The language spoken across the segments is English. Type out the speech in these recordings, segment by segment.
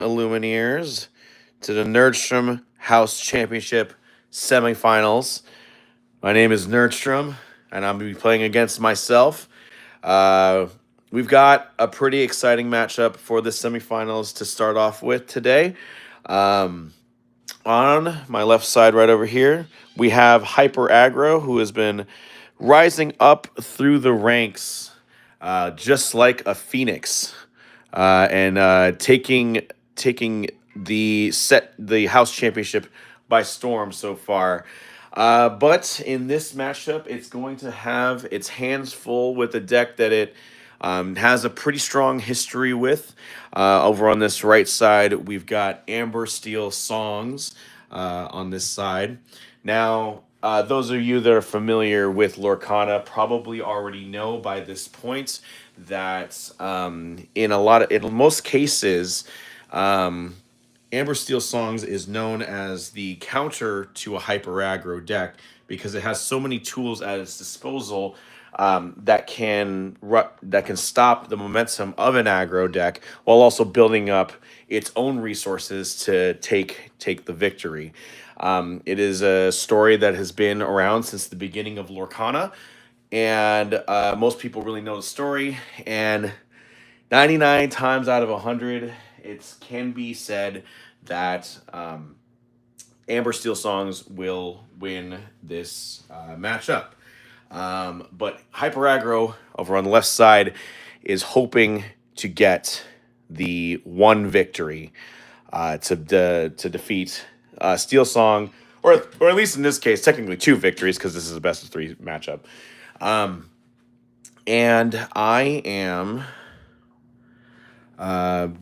Illumineers, to the Nerdstrom House Championship Semifinals. My name is Nerdstrom, and I'm going to be playing against myself. Uh, we've got a pretty exciting matchup for the semifinals to start off with today. Um, on my left side, right over here, we have Hyper Aggro, who has been rising up through the ranks, just like a phoenix, and taking the house championship by storm so far. But in this matchup, it's going to have its hands full with a deck that it has a pretty strong history with. Over on this right side, we've got Amber Steel Songs on this side. Now, those of you that are familiar with Lorcana probably already know by this point that in most cases, um, Amber Steel Songs is known as the counter to a hyper aggro deck because it has so many tools at its disposal that can stop the momentum of an aggro deck while also building up its own resources to take the victory. It is a story that has been around since the beginning of Lorcana, and most people really know the story. And 99 times out of 100, it can be said that Amber Steel Songs will win this matchup. But Hyper Aggro over on the left side is hoping to get the one victory to defeat Steel Song, or at least in this case, technically two victories because this is a best of three matchup. Um, and I am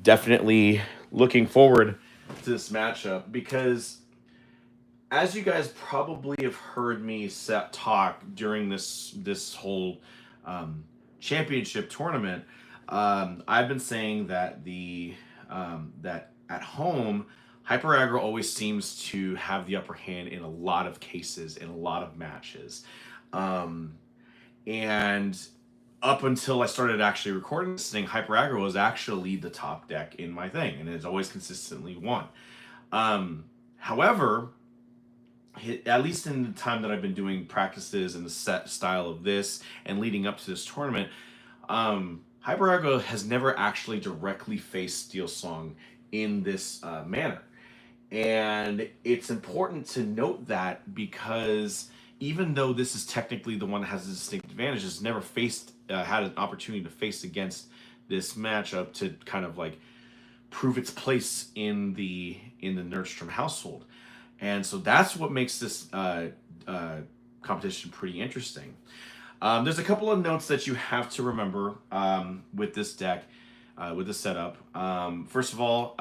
definitely looking forward to this matchup because, as you guys probably have heard me talk during this whole um, championship tournament, I've been saying that that at home, Hyper Aggro always seems to have the upper hand in a lot of cases in a lot of matches, um, and up until I started actually recording this thing, Hyper Aggro was actually the top deck in my thing, and it's always consistently won. However, at least in the time that I've been doing practices in the set style of this and leading up to this tournament, Hyper Aggro has never actually directly faced Steel Song in this manner. And it's important to note that because even though this is technically the one that has a distinct advantage, it's never had an opportunity to face against this matchup to kind of like prove its place in the Nerdstrom household. And so that's what makes this competition pretty interesting. There's a couple of notes that you have to remember with this deck, with this setup. First of all,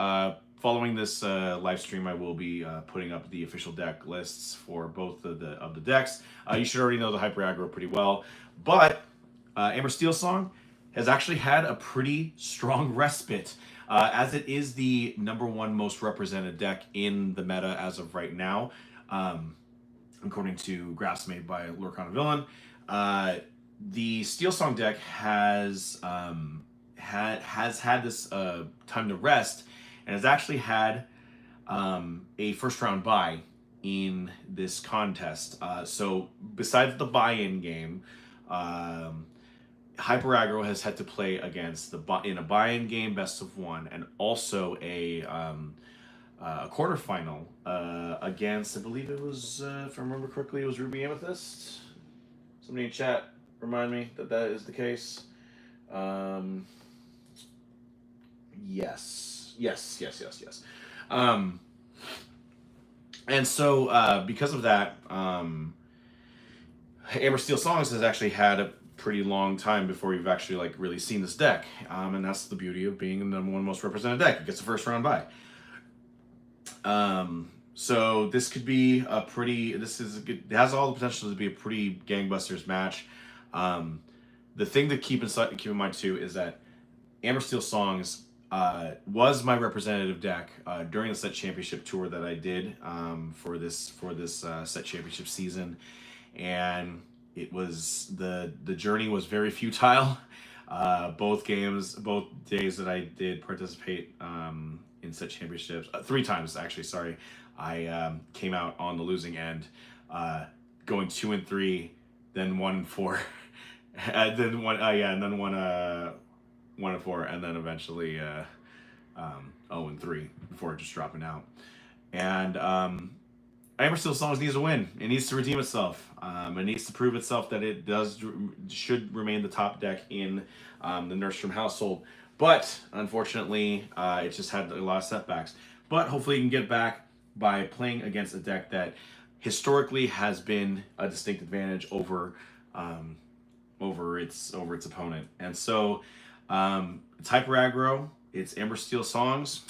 following this live stream, I will be putting up the official deck lists for both of the decks. You should already know the Hyper Aggro pretty well, but Amber Steel Song has actually had a pretty strong respite, as it is the #1 most represented deck in the meta as of right now, according to graphs made by Lorcana Villain. The Steel Song deck has had this time to rest and has actually had a first round bye in this contest. So besides the buy-in game, Hyper Aggro has had to play against in a buy-in game best of one, and also a quarterfinal against, I believe it was, if I remember correctly, it was Ruby Amethyst. Somebody in chat remind me that that is the case. Um, yes. And so because of that, Amber Steel Songs has actually had a pretty long time before you've actually like really seen this deck, and that's the beauty of being the #1 most represented deck. It gets a first round bye. So this could be a pretty. This is a good. It has all the potential to be a pretty gangbusters match. The thing to keep in mind too is that Amber Steel Songs was my representative deck during the set championship tour that I did for this set championship season, and it was the journey was very futile. Both days that I did participate in set championships. 3 times actually. Sorry, I came out on the losing end, going 2-3, then 1-4, then one. And then 1-4, and then eventually 0-3 before just dropping out. And Hyper Steel Songs needs to win. It needs to redeem itself. It needs to prove itself that it should remain the top deck in the Nerdstrom household. But unfortunately, it just had a lot of setbacks. But hopefully, you can get back by playing against a deck that historically has been a distinct advantage over its opponent. And so it's Hyper Aggro. It's Amber Steel Songs.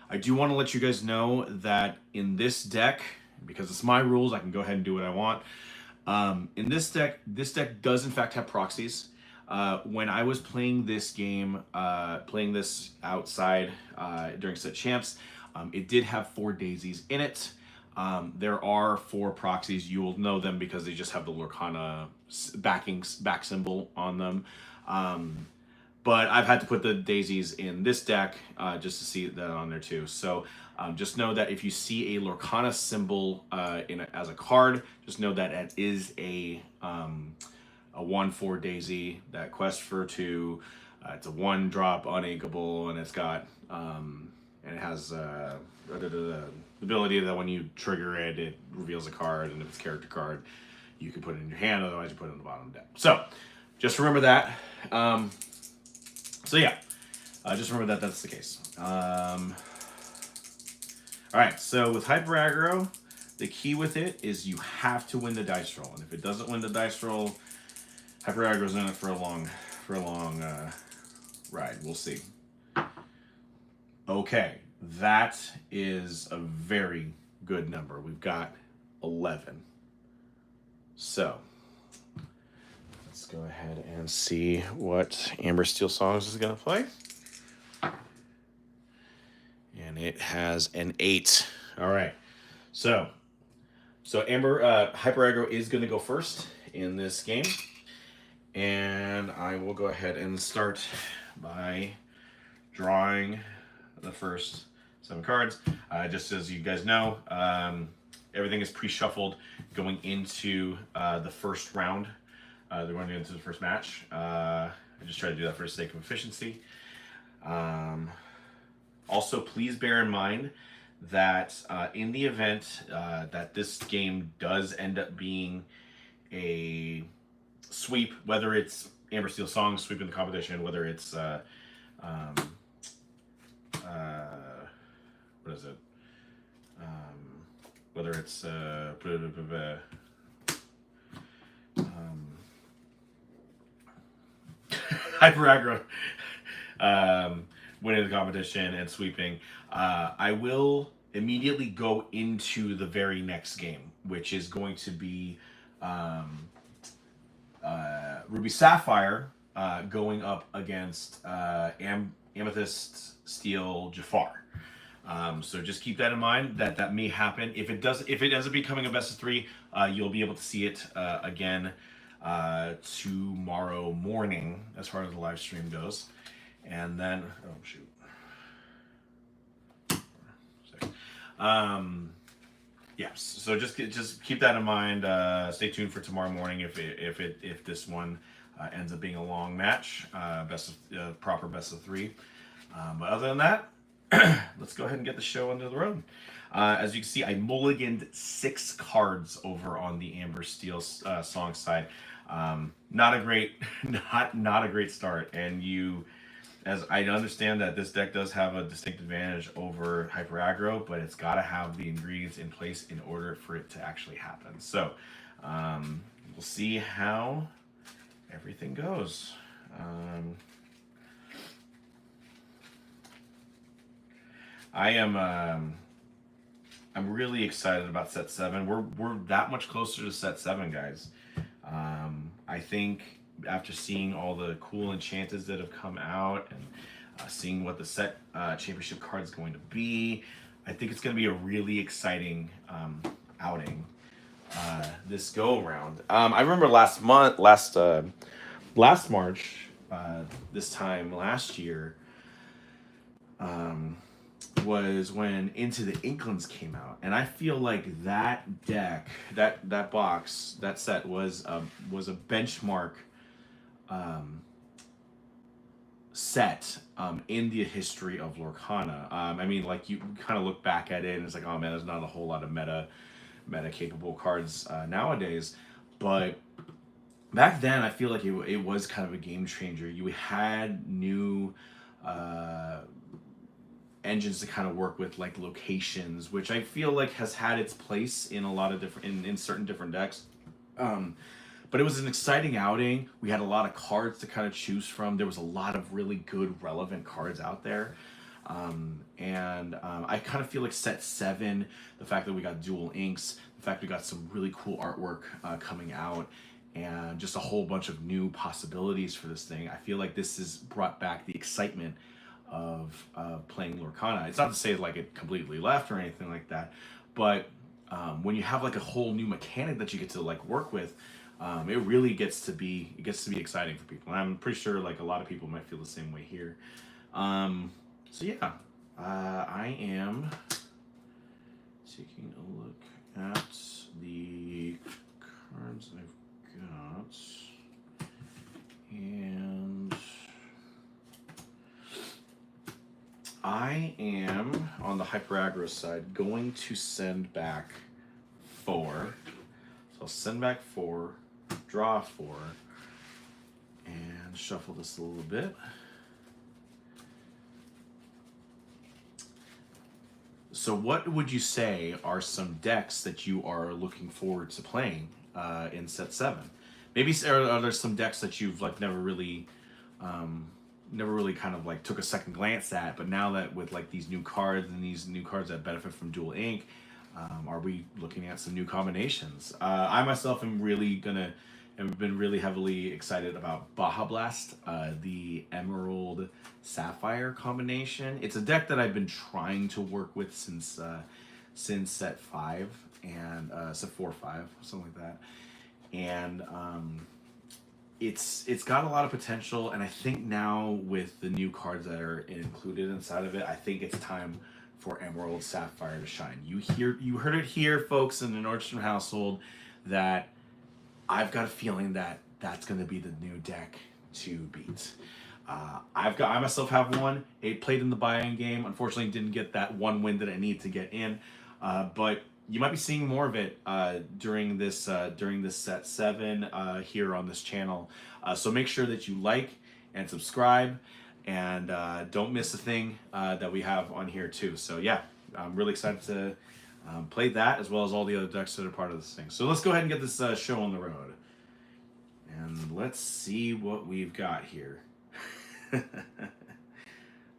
I do want to let you guys know that in this deck, because it's my rules, I can go ahead and do what I want. In this deck does in fact have proxies. When I was playing this game, playing this outside during set champs, it did have 4 daisies in it. There are 4 proxies. You will know them because they just have the Lorcana back symbol on them. But I've had to put the daisies in this deck just to see that on there too. So just know that if you see a Lorcana symbol as a card, just know that it is a 1/4 daisy. That quest for 2. It's a 1-drop uninkable, and it's got and it has the ability that when you trigger it, it reveals a card, and if it's a character card, you can put it in your hand. Otherwise, you put it in the bottom of the deck. So just remember that. So yeah, just remember that that's the case. All right, so with Hyper Aggro, the key with it is you have to win the dice roll, and if it doesn't win the dice roll, Hyper Aggro's in it for a long ride. We'll see. Okay, that is a very good number. We've got 11. So let's go ahead and see what Amber Steel Songs is going to play. And it has an 8. All right. So Amber, Hyper Aggro is going to go first in this game. And I will go ahead and start by drawing the first 7 cards. Just as you guys know, everything is pre-shuffled going into the first round. They're going into the first match. I just try to do that for the sake of efficiency. Also, please bear in mind that in the event that this game does end up being a sweep, whether it's Amber Steel Songs sweeping the competition, whether it's what is it? Whether it's Hyper Aggro winning the competition and sweeping, I will immediately go into the very next game, which is going to be Ruby Sapphire going up against Amethyst Steel Jafar. So just keep that in mind that may happen. If it ends up becoming a best of 3, you'll be able to see it again tomorrow morning as far as the live stream goes. And then yes, so just keep that in mind. Stay tuned for tomorrow morning if this one ends up being a long match, proper best of 3. But other than that, let's go ahead and get the show under the road. As you can see, I mulliganed 6 cards over on the Amber Steel song side. Not a great start, and as I understand that this deck does have a distinct advantage over Hyper Aggro, but it's got to have the ingredients in place in order for it to actually happen. So we'll see how everything goes. I'm really excited about set 7. We're that much closer to set 7, guys. I think after seeing all the cool enchanters that have come out and seeing what the set championship card is going to be, I think it's going to be a really exciting outing this go around. I remember last March, this time last year, was when Into the Inklings came out, and I feel like that deck, that box, that set was a benchmark set in the history of Lorcana. I mean, like you kind of look back at it, and it's like, oh man, there's not a whole lot of meta capable cards nowadays, but back then I feel like it was kind of a game changer. You had new engines to kind of work with, like locations, which I feel like has had its place in a lot of different in certain different decks. But it was an exciting outing. We had a lot of cards to kind of choose from. There was a lot of really good relevant cards out there. I kind of feel like set 7, the fact that we got dual inks, the fact we got some really cool artwork coming out, and just a whole bunch of new possibilities for this thing. I feel like this has brought back the excitement of playing Lorcana. It's not to say like it completely left or anything like that, but when you have like a whole new mechanic that you get to like work with, it really gets to be exciting for people. And I'm pretty sure like a lot of people might feel the same way here. So yeah, I am taking a look at the cards I've got, and I am on the Hyper Aggro side going to send back 4. So I'll send back 4, draw 4, and shuffle this a little bit. So what would you say are some decks that you are looking forward to playing in set 7? Maybe are there some decks that you've like never really kind of like took a second glance at, but now that with like these new cards and these new cards that benefit from dual ink, are we looking at some new combinations? I myself am have been really heavily excited about Baja Blast, the Emerald Sapphire combination. It's a deck that I've been trying to work with since set 5 and set 4 or 5, something like that. And it's got a lot of potential, and I think now with the new cards that are included inside of it, I think it's time for Emerald Sapphire to shine. You heard it here, folks, in the Nerdstrom household, that I've got a feeling that that's going to be the new deck to beat. I myself have one. It played in the buy-in game. Unfortunately, didn't get that one win that I need to get in. But you might be seeing more of it during this set 7 here on this channel. So make sure that you like and subscribe, and don't miss a thing that we have on here too. So yeah, I'm really excited to play that as well as all the other decks that are part of this thing. So let's go ahead and get this show on the road. And let's see what we've got here.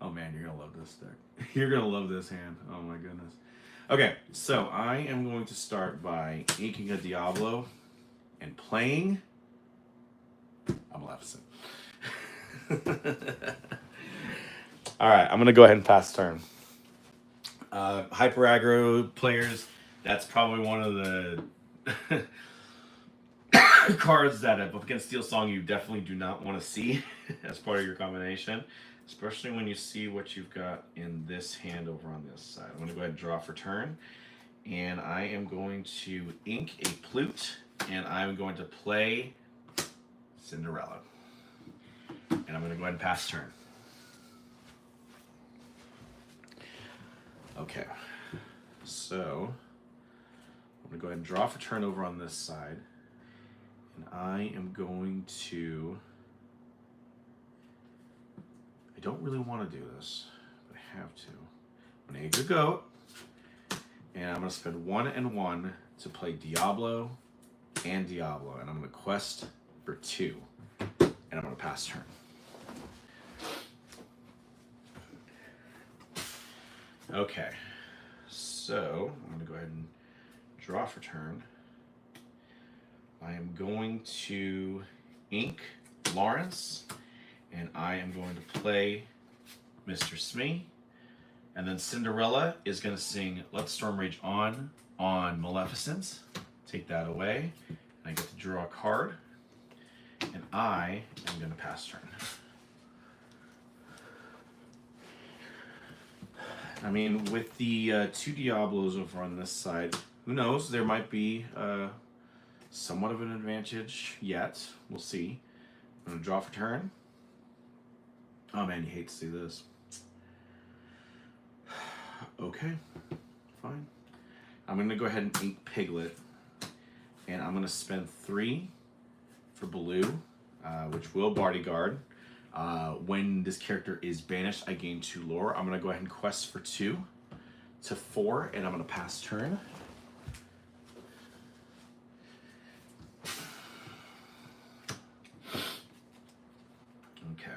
Oh man, you're gonna love this deck. You're gonna love this hand. Oh my goodness. Okay, so I am going to start by inking a Diablo and playing a Maleficent. All right, I'm gonna go ahead and pass turn. Hyper Aggro players, that's probably one of the cards that up against Steel Song you definitely do not want to see as part of your combination, especially when you see what you've got in this hand over on this side. I'm going to go ahead and draw for turn, and I am going to ink a Plute, and I'm going to play Cinderella. And I'm going to go ahead and pass turn. Okay, so I'm going to go ahead and draw for turn over on this side. And I am going to, I don't really want to do this, but I have to. I'm going to ink a goat, and I'm going to spend 1 and 1 to play Diablo and Diablo, and I'm going to quest for 2, and I'm going to pass turn. Okay, so I'm going to go ahead and draw for turn. I am going to ink Lawrence, and I am going to play Mr. Smee, and then Cinderella is going to sing Let the Storm Rage on Maleficent. Take that away, and I get to draw a card, and I am going to pass turn. I mean, with the 2 Diablos over on this side, who knows? There might be somewhat of an advantage yet. We'll see. I'm going to draw for turn. Oh man, you hate to see this. Okay, fine. I'm going to go ahead and ink Piglet. And I'm going to spend 3 for blue, which will bodyguard. When this character is banished, I gain 2 lore. I'm going to go ahead and quest for 2 to 4, and I'm going to pass turn. Okay.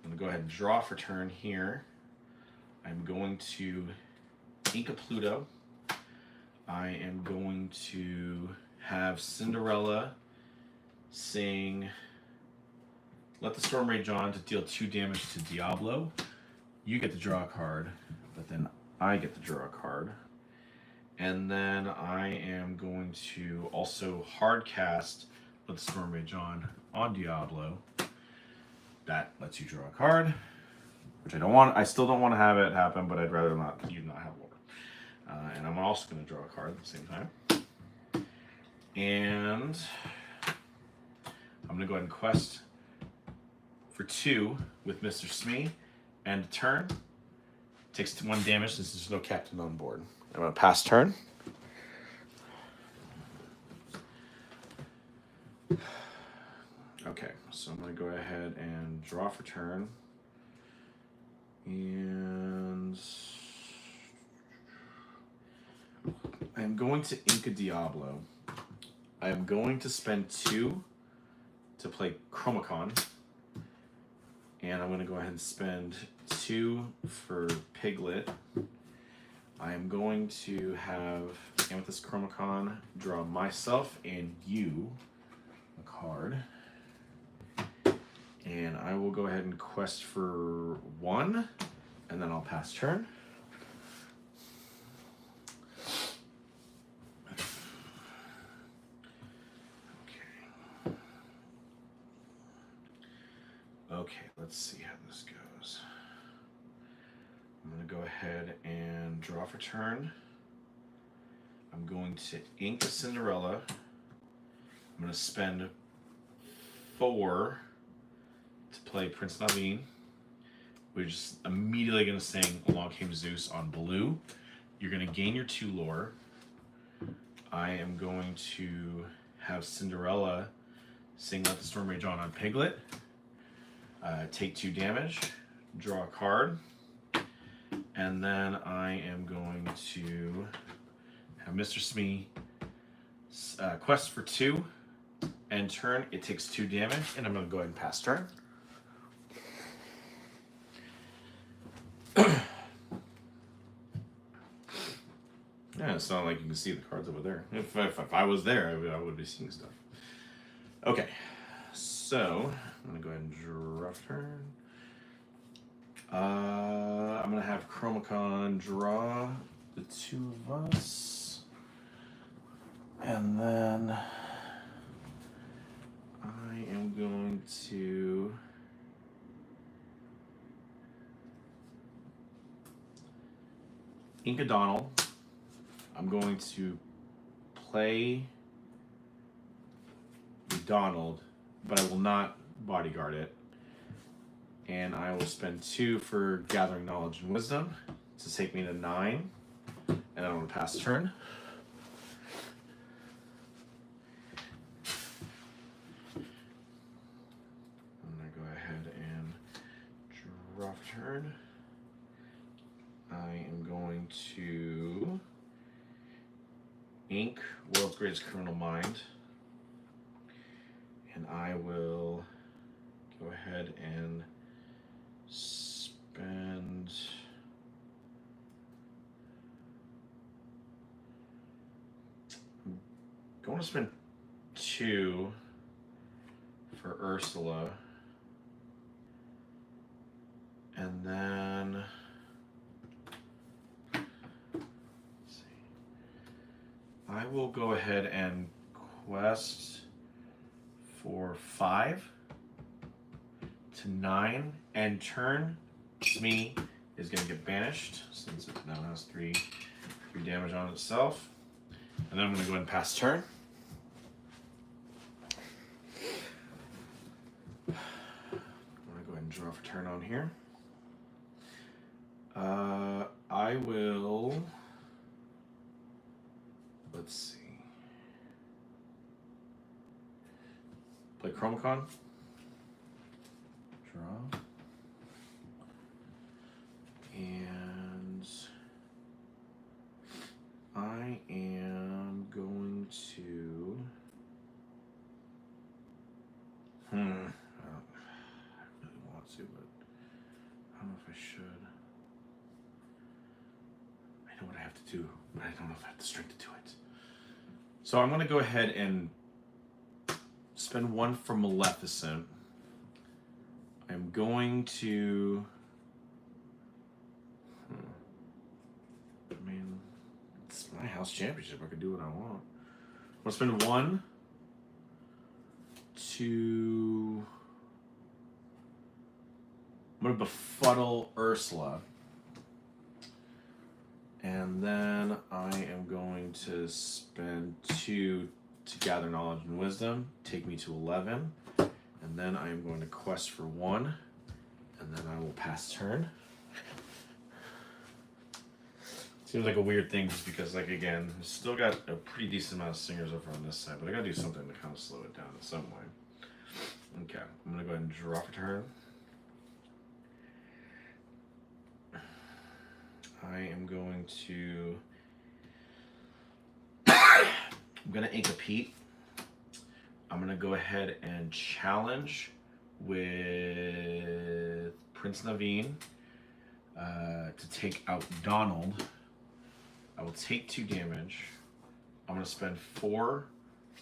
I'm going to go ahead and draw for turn here. I'm going to ink a Pluto. I am going to have Cinderella sing Let the Storm Rage On to deal 2 damage to Diablo. You get to draw a card, but then I get to draw a card. And then I am going to also hard cast Let the Storm Rage on Diablo. That lets you draw a card, which I don't want. I still don't want to have it happen, but I'd rather not. You not have lore. And I'm also going to draw a card at the same time. And I'm going to go ahead and quest for 2 with Mr. Smee. And turn. Takes 1 damage since there's no captain on board. I'm going to pass turn. Okay, so I'm going to go ahead and draw for turn. And I'm going to ink a Diablo. I am going to spend 2 to play Chromacon. And I'm going to go ahead and spend 2 for Piglet. I am going to have Amethyst Chromacon draw myself and you a card. And I will go ahead and quest for 1, and then I'll pass turn. Okay, let's see how this goes. I'm going to go ahead and draw for turn. I'm going to ink a Cinderella. I'm going to spend 4 to play Prince Naveen. We're just immediately going to sing Along Came Zeus on blue. You're going to gain your 2 lore. I am going to have Cinderella sing Let the Storm Rage On Piglet. Take 2 damage, draw a card, and then I am going to have Mr. Smee quest for 2, and turn. It takes 2 damage, and I'm going to go ahead and pass turn. Yeah, it's not like you can see the cards over there. If I was there, I would be seeing stuff. Okay, so I'm going to go ahead and draw turn. I'm going to have Chromacon draw the 2 of us. And then I am going to ink a Donald. I'm going to play the Donald, but I will not bodyguard it. And I will spend 2 for Gathering Knowledge and Wisdom to take me to 9. And then I'm going to pass turn. I'm going to go ahead and draw turn. I am going to ink World's Greatest Criminal Mind. And I will go ahead and spend I'm going to spend 2 for Ursula. And then I will go ahead and quest for 5 to 9 and turn me is going to get banished since it now has 3 damage on itself. And then I'm going to go ahead and pass turn. I'm going to go ahead and draw for turn on here. I will, let's see, play Chromacon, draw, and I am going to, I really want to, but I don't know if I should. I know what I have to do, but I don't know if I have the strength to do it. So I'm going to go ahead and spend 1 for Maleficent. I'm going to... I mean, it's my house championship. I can do what I want. I'm going to spend 1 to... I'm going to befuddle Ursula. And then I am going to spend 2 to gather knowledge and wisdom, take me to 11. And then I am going to quest for 1. And then I will pass turn. Seems like a weird thing just because, like, again, still got a pretty decent amount of singers over on this side, but I gotta do something to kind of slow it down in some way. Okay, I'm gonna go ahead and draw for turn. I am going to... I'm going to ink a Pete. I'm going to go ahead and challenge with Prince Naveen to take out Donald. I will take 2 damage. I'm going to spend 4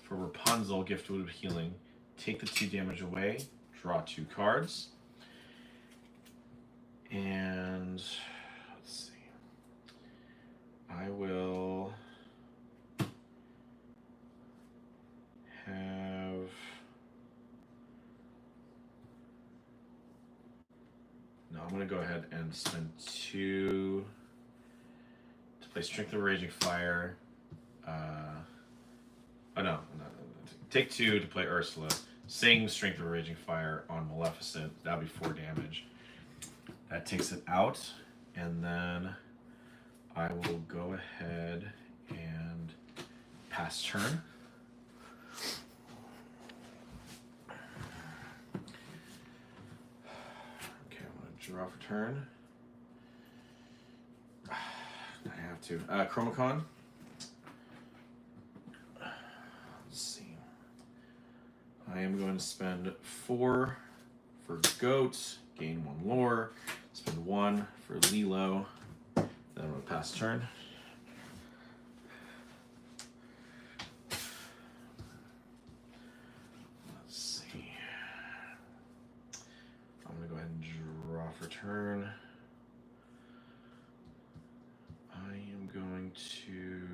for Rapunzel, Gifted with Healing. Take the 2 damage away. Draw 2 cards. And... I will have I'm going to go ahead and spend 2 to play Strength of Raging Fire. Take 2 to play Ursula. Sing Strength of Raging Fire on Maleficent. That'll be 4 damage. That takes it out, and then I will go ahead and pass turn. Okay, I'm going to draw for turn. I have to. Chromacon. Let's see. I am going to spend 4 for Goat, gain 1 lore. Spend 1 for Lilo. Then I'm going to pass turn. Let's see. I'm going to go ahead and draw for turn. I am going to...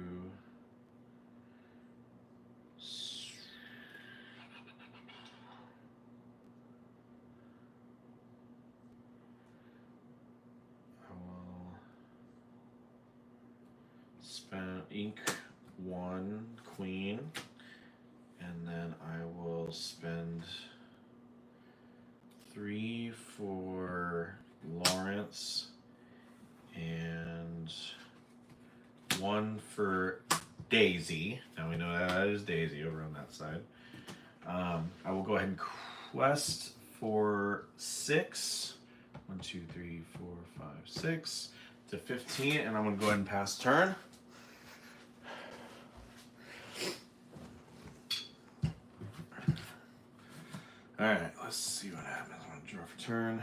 ink 1 queen, and then I will spend 3 for Lawrence and 1 for Daisy. Now we know that is Daisy over on that side. I will go ahead and quest for 6. 1, 2, 3, 4, 5, 6 to 15, and I'm going to go ahead and pass turn. Alright, let's see what happens. I'm going to draw for turn.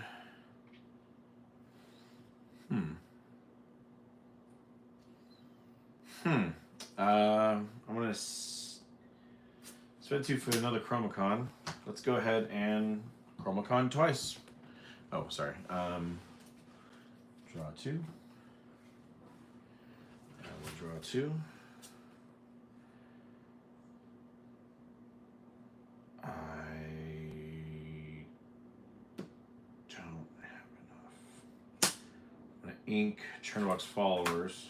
I'm going to spend 2 for another Chromacon. Let's go ahead and Chromacon twice. Oh, sorry. Draw 2. I will draw 2. I don't have enough. I'm going ink Chernobog's followers,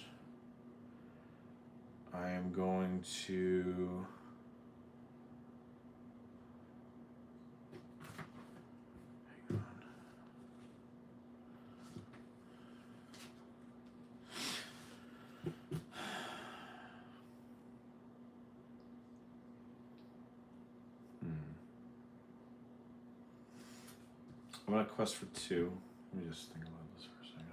I am going to I'm gonna quest for 2. Let me just think about this for a second.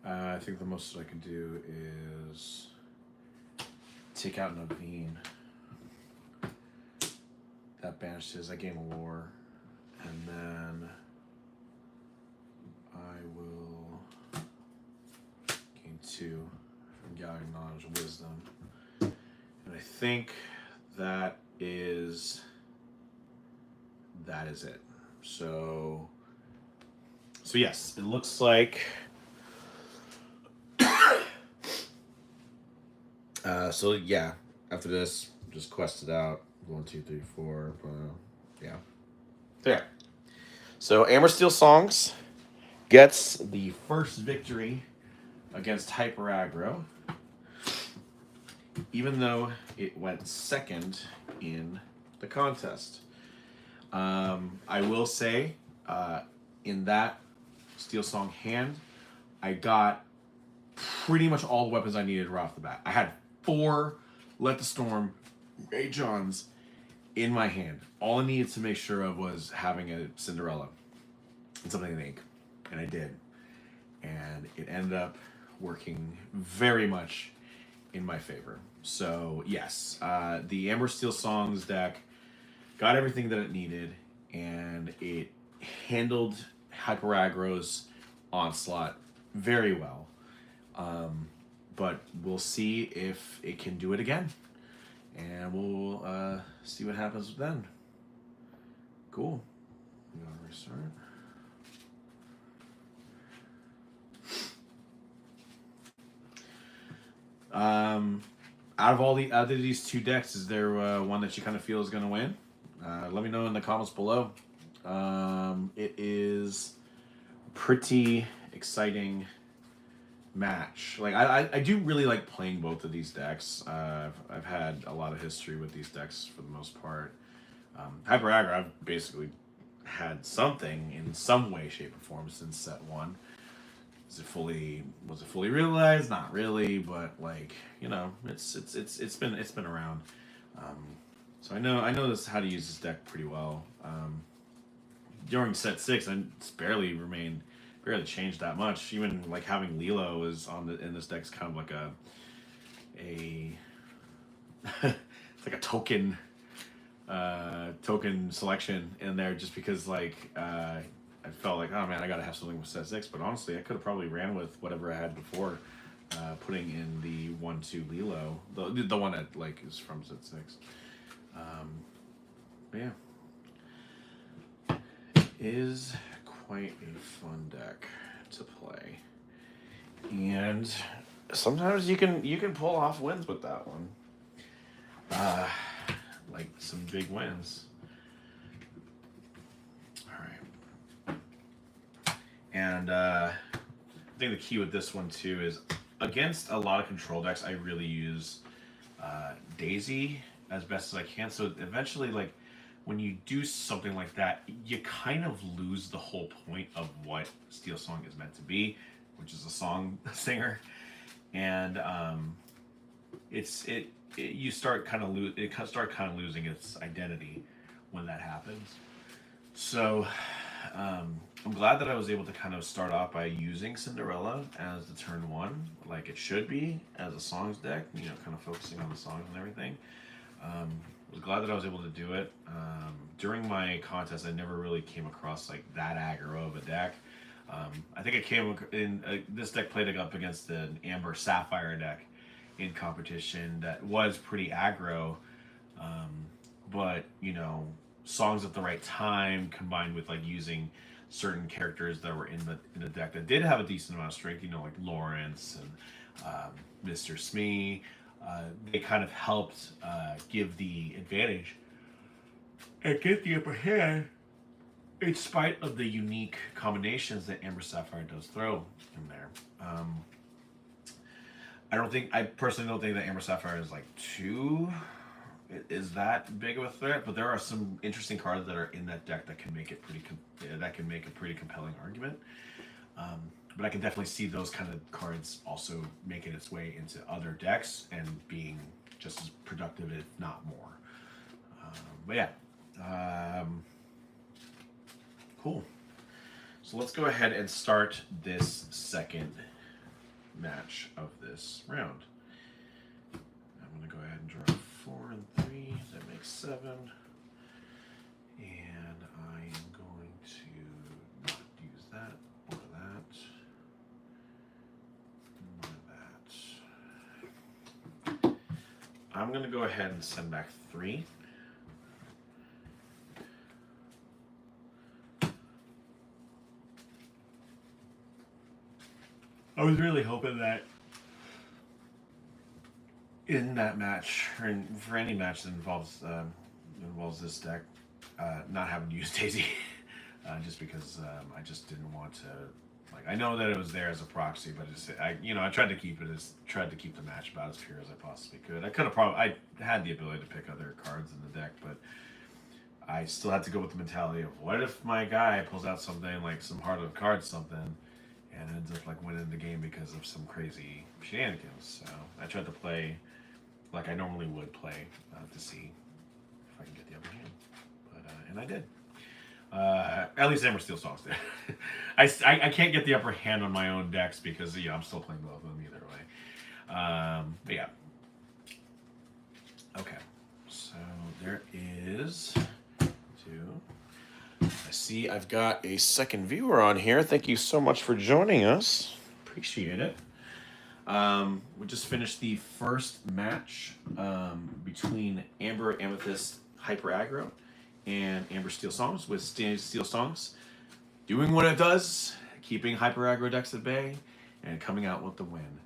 Hang on. I think the most that I can do is take out Naveen. That banishes, I gain Allure. And then I will gain 2 from Gathering Knowledge Wisdom. And I think that is it. So yes, it looks like so yeah, after this, just quest it out. 1, 2, 3, 4. Yeah. So yeah. So Amber Steel Songs gets the first victory against Hyper Aggro, even though it went second in the contest. I will say, in that Steel Song hand, I got pretty much all the weapons I needed right off the bat. I had 4 Let the Storm Ray Johns in my hand. All I needed to make sure of was having a Cinderella and something to ink, and I did. And it ended up working very much in my favor. So yes, the Amber Steel Songs deck got everything that it needed, and it handled Hyper Aggro's onslaught very well. But we'll see if it can do it again, and we'll see what happens then. Cool. I'm gonna restart. Out of these 2 decks, is there one that you kind of feel is going to win? Let me know in the comments below. It is a pretty exciting match. Like I do really like playing both of these decks. I've had a lot of history with these decks for the most part. Hyper Aggro, I've basically had something in some way, shape, or form since set 1. Was it fully realized? Not really, but like, you know, it's been around. So I know how to use this deck pretty well. During set 6, I barely changed that much. Even like having Lilo is in this deck's kind of like a it's like a token selection in there, just because like I felt like, oh man, I gotta have something with set 6. But honestly, I could have probably ran with whatever I had before, putting in the 1/2 Lilo, the one that like is from set 6. But yeah, it is quite a fun deck to play, and sometimes you can pull off wins with that one. Like some big wins. And I think the key with this one too is, against a lot of control decks, I really use Daisy as best as I can. So eventually, like, when you do something like that, you kind of lose the whole point of what Steel Song is meant to be, which is a song singer. And you start kind of losing its identity when that happens. So I'm glad that I was able to kind of start off by using Cinderella as the turn 1, like it should be, as a songs deck, you know, kind of focusing on the songs and everything. Was glad that I was able to do it. During my contest, I never really came across like that aggro of a deck. I think I came in this deck played up against an Amber Sapphire deck in competition that was pretty aggro, but you know, songs at the right time combined with like using certain characters that were in the deck that did have a decent amount of strength, you know, like Lawrence and Mr. Smee. they kind of helped give the advantage and get the upper hand in spite of the unique combinations that Amber Sapphire does throw in there. I personally don't think that Amber Sapphire is like too is that big of a threat, but there are some interesting cards that are in that deck that can make it that can make a pretty compelling argument. But I can definitely see those kind of cards also making its way into other decks and being just as productive, if not more. But yeah, cool. So let's go ahead and start this second match of this round. I'm going to go ahead and draw 4 and 3. That makes 7. And I am going to not use that or that or that. I'm going to go ahead and send back 3. I was really hoping that in that match, or for any match that involves this deck, not having to use Daisy, just because I just didn't want to. Like, I know that it was there as a proxy, but I tried to keep the match about as pure as I possibly could. I had the ability to pick other cards in the deck, but I still had to go with the mentality of what if my guy pulls out something like some heart of cards something. And ends up like winning the game because of some crazy shenanigans. So I tried to play like I normally would play to see if I can get the upper hand, but and I did. At least Amber Steel Songs did. I can't get the upper hand on my own decks because I'm still playing both of them either way. But yeah. Okay, so there is 2. I see I've got a second viewer on here. Thank you so much for joining us. Appreciate it. We just finished the first match between Amber Amethyst Hyper Aggro and Amber Steel Songs, with Steel Songs doing what it does, keeping Hyper Aggro decks at bay, and coming out with the win.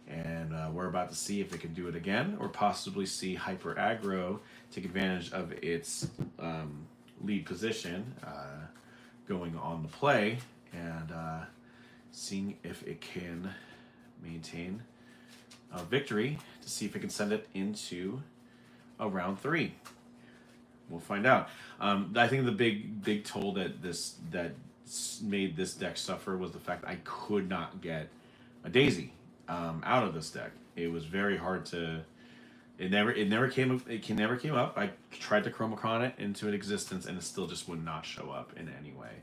And we're about to see if it can do it again, or possibly see Hyper Aggro take advantage of its lead position going on the play, and seeing if it can maintain a victory to see if it can send it into a round 3. We'll find out. I think the big toll that made this deck suffer was the fact that I could not get a Daisy out of this deck. It was very hard to. It never came up. I tried to Chromacron it into an existence, and it still just would not show up in any way.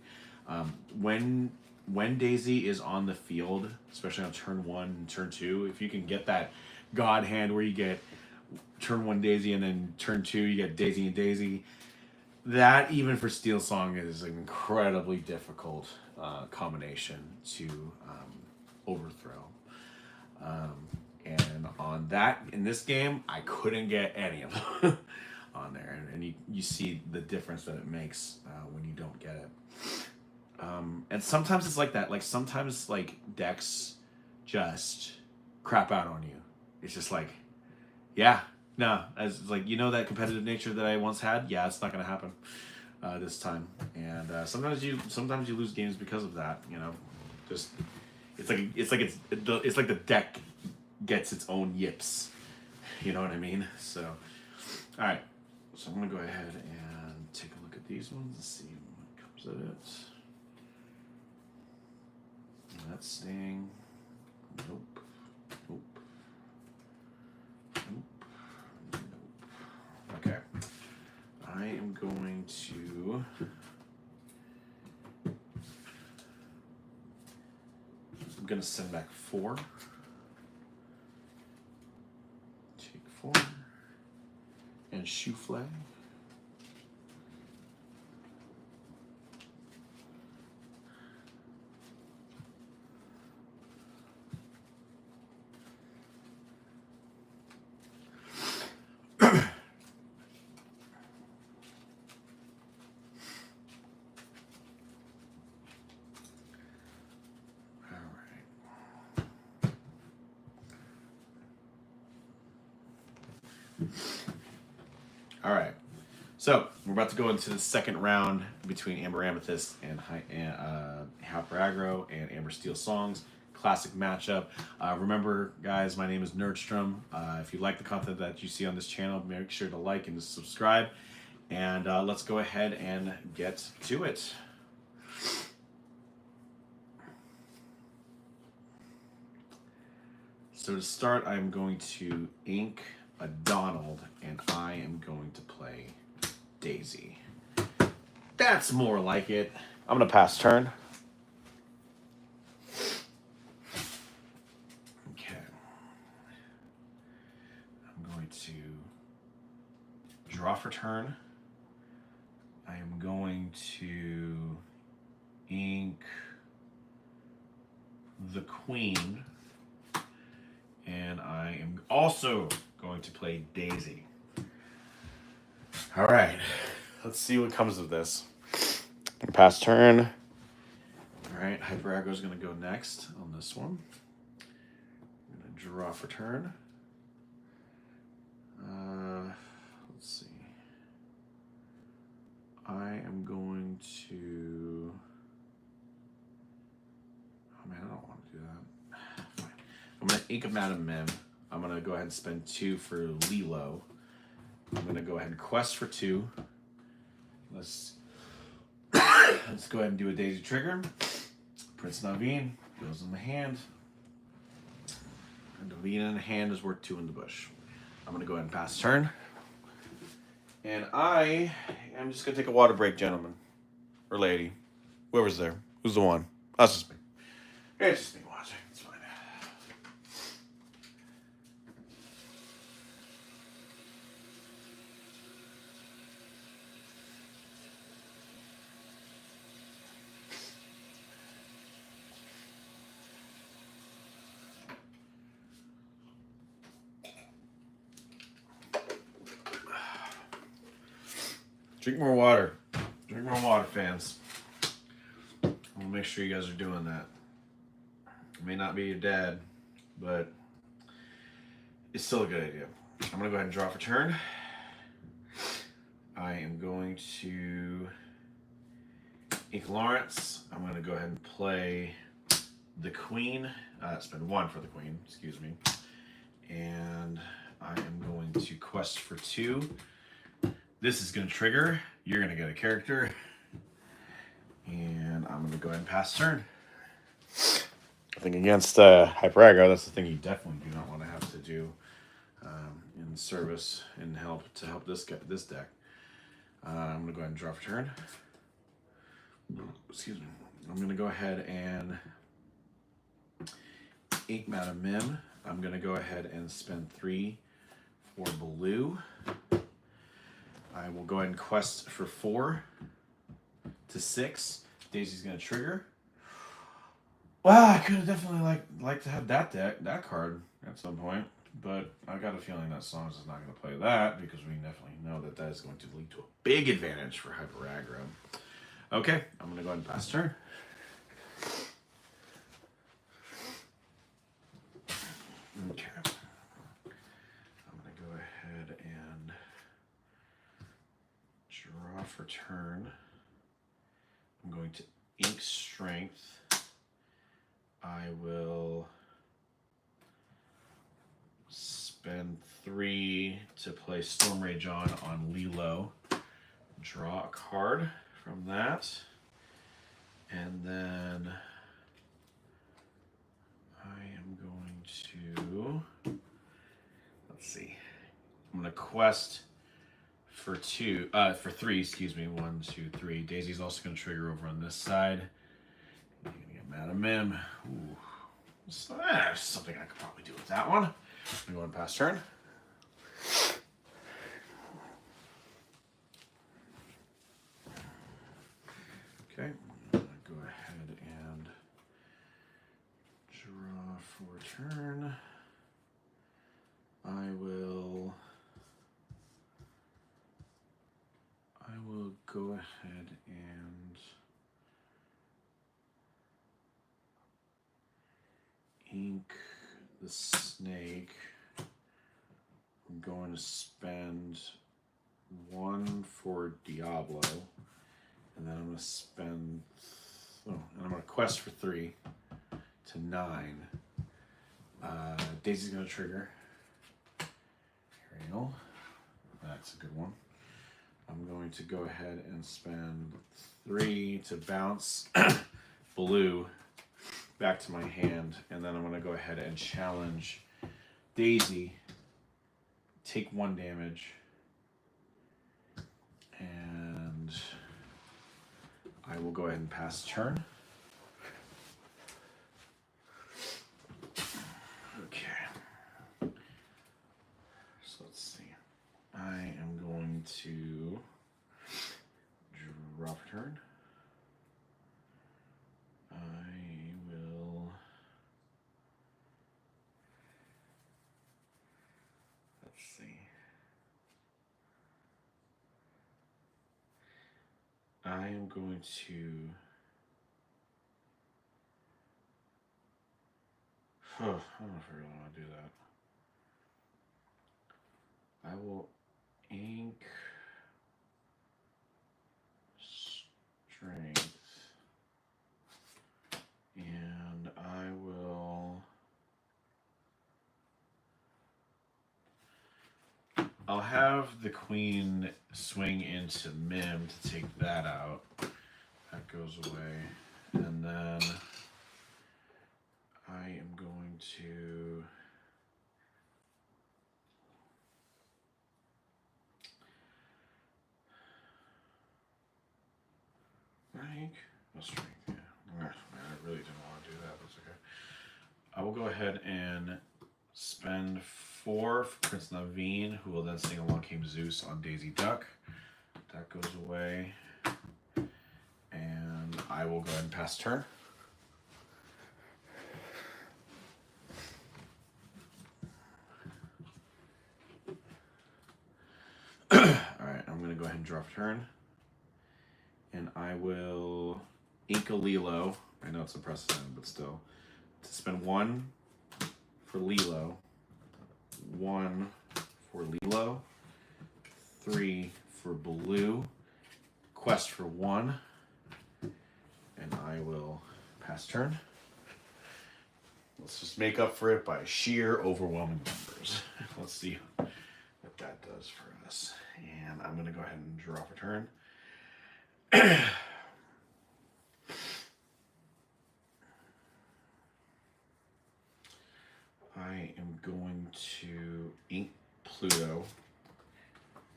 When Daisy is on the field, especially on turn 1 and turn 2, if you can get that God hand where you get turn 1 Daisy and then turn 2 you get Daisy and Daisy, that even for Steel Song is an incredibly difficult combination to overthrow. And on that, in this game, I couldn't get any of them on there. And you see the difference that it makes when you don't get it. And sometimes it's like that. Like, sometimes, like, decks just crap out on you. It's just like, yeah, no. As like, that competitive nature that I once had, yeah, it's not going to happen this time. And sometimes you lose games because of that, Just it's like the deck gets its own yips. You know what I mean? So, all right. So I'm going to go ahead and take a look at these ones and see what comes of it. That's staying. Nope. Nope. Nope. Nope. Okay. I am going to... I'm going to send back 4. Take 4. And shoe flag. All right. So we're about to go into the second round between Amber Amethyst and Hyper Aggro and Amber Steel Songs. Classic matchup. Remember, guys, my name is Nerdstrom. If you like the content that you see on this channel, make sure to like and subscribe. And let's go ahead and get to it. So to start, I'm going to ink a Donald, and I am going to play Daisy. That's more like it. I'm going to pass turn. Okay. I'm going to draw for turn. I am going to ink the Queen, and I am also going to play Daisy. All right, let's see what comes of this. Pass turn. All right, Hyper Aggro is going to go next on this one. I'm going to draw for turn. Let's see. I am going to... Oh man, I don't want to do that. Fine. I'm going to ink a Madam Mim. I'm going to go ahead and spend 2 for Lilo. I'm going to go ahead and quest for 2. Let's go ahead and do a Daisy trigger. Prince Naveen goes in the hand. And Naveen in the hand is worth 2 in the bush. I'm going to go ahead and pass turn. And I am just going to take a water break, gentlemen. Or lady. Whoever's there. Who's the one? That's just me. It's just me watching. It's fine. Drink more water. Drink more water, fans. I want to make sure you guys are doing that. It may not be your dad, but it's still a good idea. I'm going to go ahead and draw for turn. I am going to ink Lawrence. I'm going to go ahead and play the Queen. Spend 1 for the Queen, excuse me. And I am going to quest for 2. This is going to trigger. You're going to get a character. And I'm going to go ahead and pass turn. I think against Hyper Aggro, that's the thing you definitely do not want to have to do in service and help this deck. I'm going to go ahead and draw for turn. Excuse me. I'm going to go ahead and ink Madam Mim. I'm going to go ahead and spend 3 for blue. I will go ahead and quest for 4 to 6. Daisy's going to trigger. Well, I could have definitely liked to have that card at some point, but I got a feeling that Songs is not going to play that because we definitely know that is going to lead to a big advantage for Hyper Aggro. Okay, I'm going to go ahead and pass turn. Okay. I'm going to go ahead and draw for turn. I'm going to ink Strength. I will spend 3 to play Storm Rage on Lilo. Draw a card from that. And then I am going to, let's see. I'm going to quest for 3, excuse me. 1, 2, 3. Daisy's also going to trigger over on this side. You're going to get Madam Mim. Ooh. So that's something I could probably do with that one. I'm going to go and pass turn. Okay. I'm going to go ahead and draw for turn. I will go ahead and ink the snake. I'm I'm going to spend 1 for Diablo, and then I'm going to spend, and I'm going to quest for 3 to 9. Daisy's going to trigger. Here we go. That's a good one. I'm going to go ahead and spend 3 to bounce blue back to my hand, and then I'm going to go ahead and challenge Daisy. Take 1 damage, and I will go ahead and pass turn. Okay. So let's see. I am going to draw for turn. I will. Let's see. I am going to. I don't know if I really want to do that. I will ink strength, and I will. I'll have the queen swing into Mim to take that out. That goes away, and then I am going to. Rank? No strength, yeah. I really didn't want to do that. That's okay. I will go ahead and spend 4 for Prince Naveen, who will then sing Along Came Zeus on Daisy Duck. That goes away. And I will go ahead and pass turn. Alright, I'm going to go ahead and draw for turn. And I will ink a Lilo. I know it's a precedent, but still. To spend 1 for Lilo, 1 for Lilo, 3 for blue, quest for 1, and I will pass turn. Let's just make up for it by sheer overwhelming numbers. Let's see what that does for us. And I'm going to go ahead and draw for turn. I am going to ink Pluto.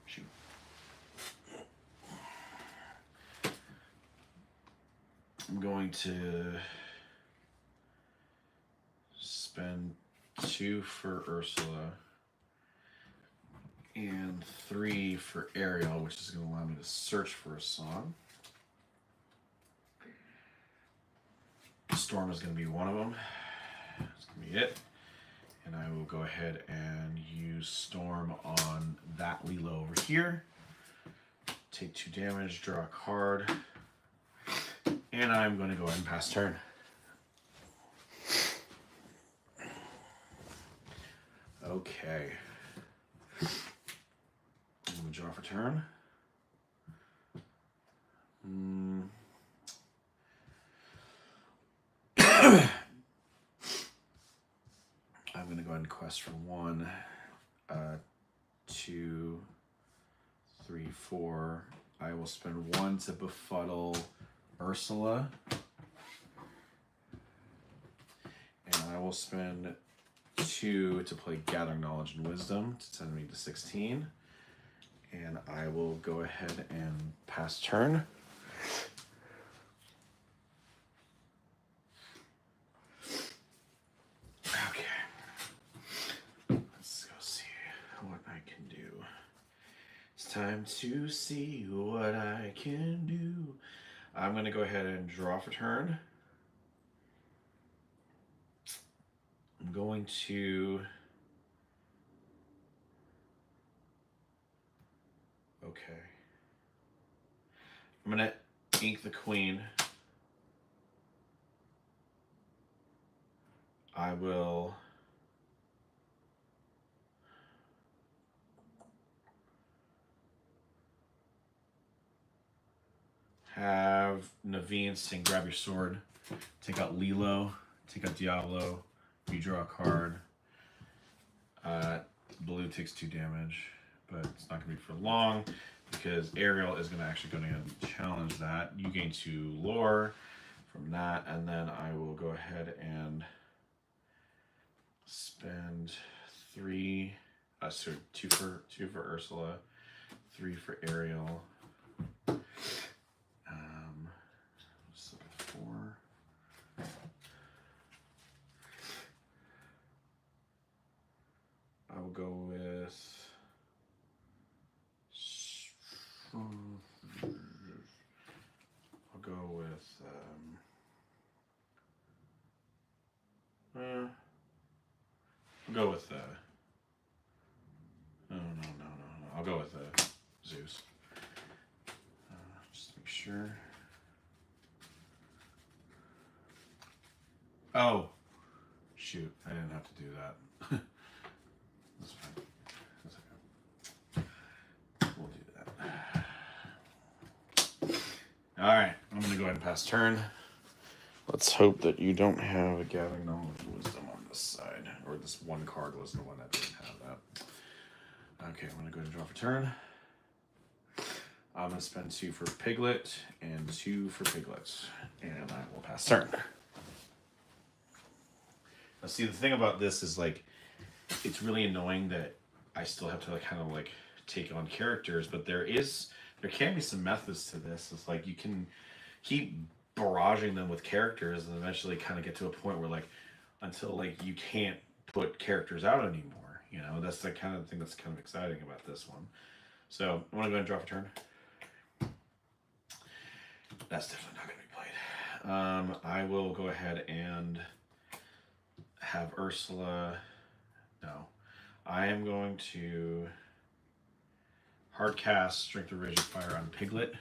Shoot. I'm going to spend 2 for Ursula and 3 for Ariel, which is going to allow me to search for a song. Storm is going to be one of them. That's going to be it. And I will go ahead and use Storm on that Lilo over here. Take 2 damage, draw a card. And I'm going to go ahead and pass turn. Okay. I'm going to draw for turn. I'm going to go ahead and quest for 1, 2, 3, 4. I will spend 1 to befuddle Ursula. And I will spend 2 to play Gathering Knowledge and Wisdom to send me to 16. And I will go ahead and pass turn. Okay. Let's go see what I can do. It's time to see what I can do. I'm going to go ahead and draw for turn. I'm going to... Okay. I'm going to ink the queen. I will have Naveen sing Grab Your Sword. Take out Lilo. Take out Diablo. You draw a card. Blue takes 2 damage, but it's not going to be for long because Ariel is actually going to challenge that. You gain 2 lore from that, and then I will go ahead and spend 3. So 2 for Ursula, 3 for Ariel. Let's look at 4. I will go with. I'll go with. I'll go with. No. I'll go with Zeus. Just make sure. Oh, shoot! I didn't have to do that. That's fine. That's okay. We'll do that. All right, I'm gonna go ahead and pass turn. Let's hope that you don't have a Gathering Knowledge Wisdom on this side, or this one card was the one that didn't have that. Okay, I'm gonna go ahead and draw for turn. I'm gonna spend 2 for Piglet and 2 for Piglet, and I will pass turn. Now, see, the thing about this is like, it's really annoying that I still have to kind of take on characters, but there can be some methods to this. It's like you can keep barraging them with characters and eventually kind of get to a point where until you can't put characters out anymore. That's the kind of thing that's kind of exciting about this one. So I'm gonna go ahead and draw for turn. That's definitely not gonna be played. I will go ahead and have Ursula. No, I am going to hard cast Strength of Rage of Fire on Piglet.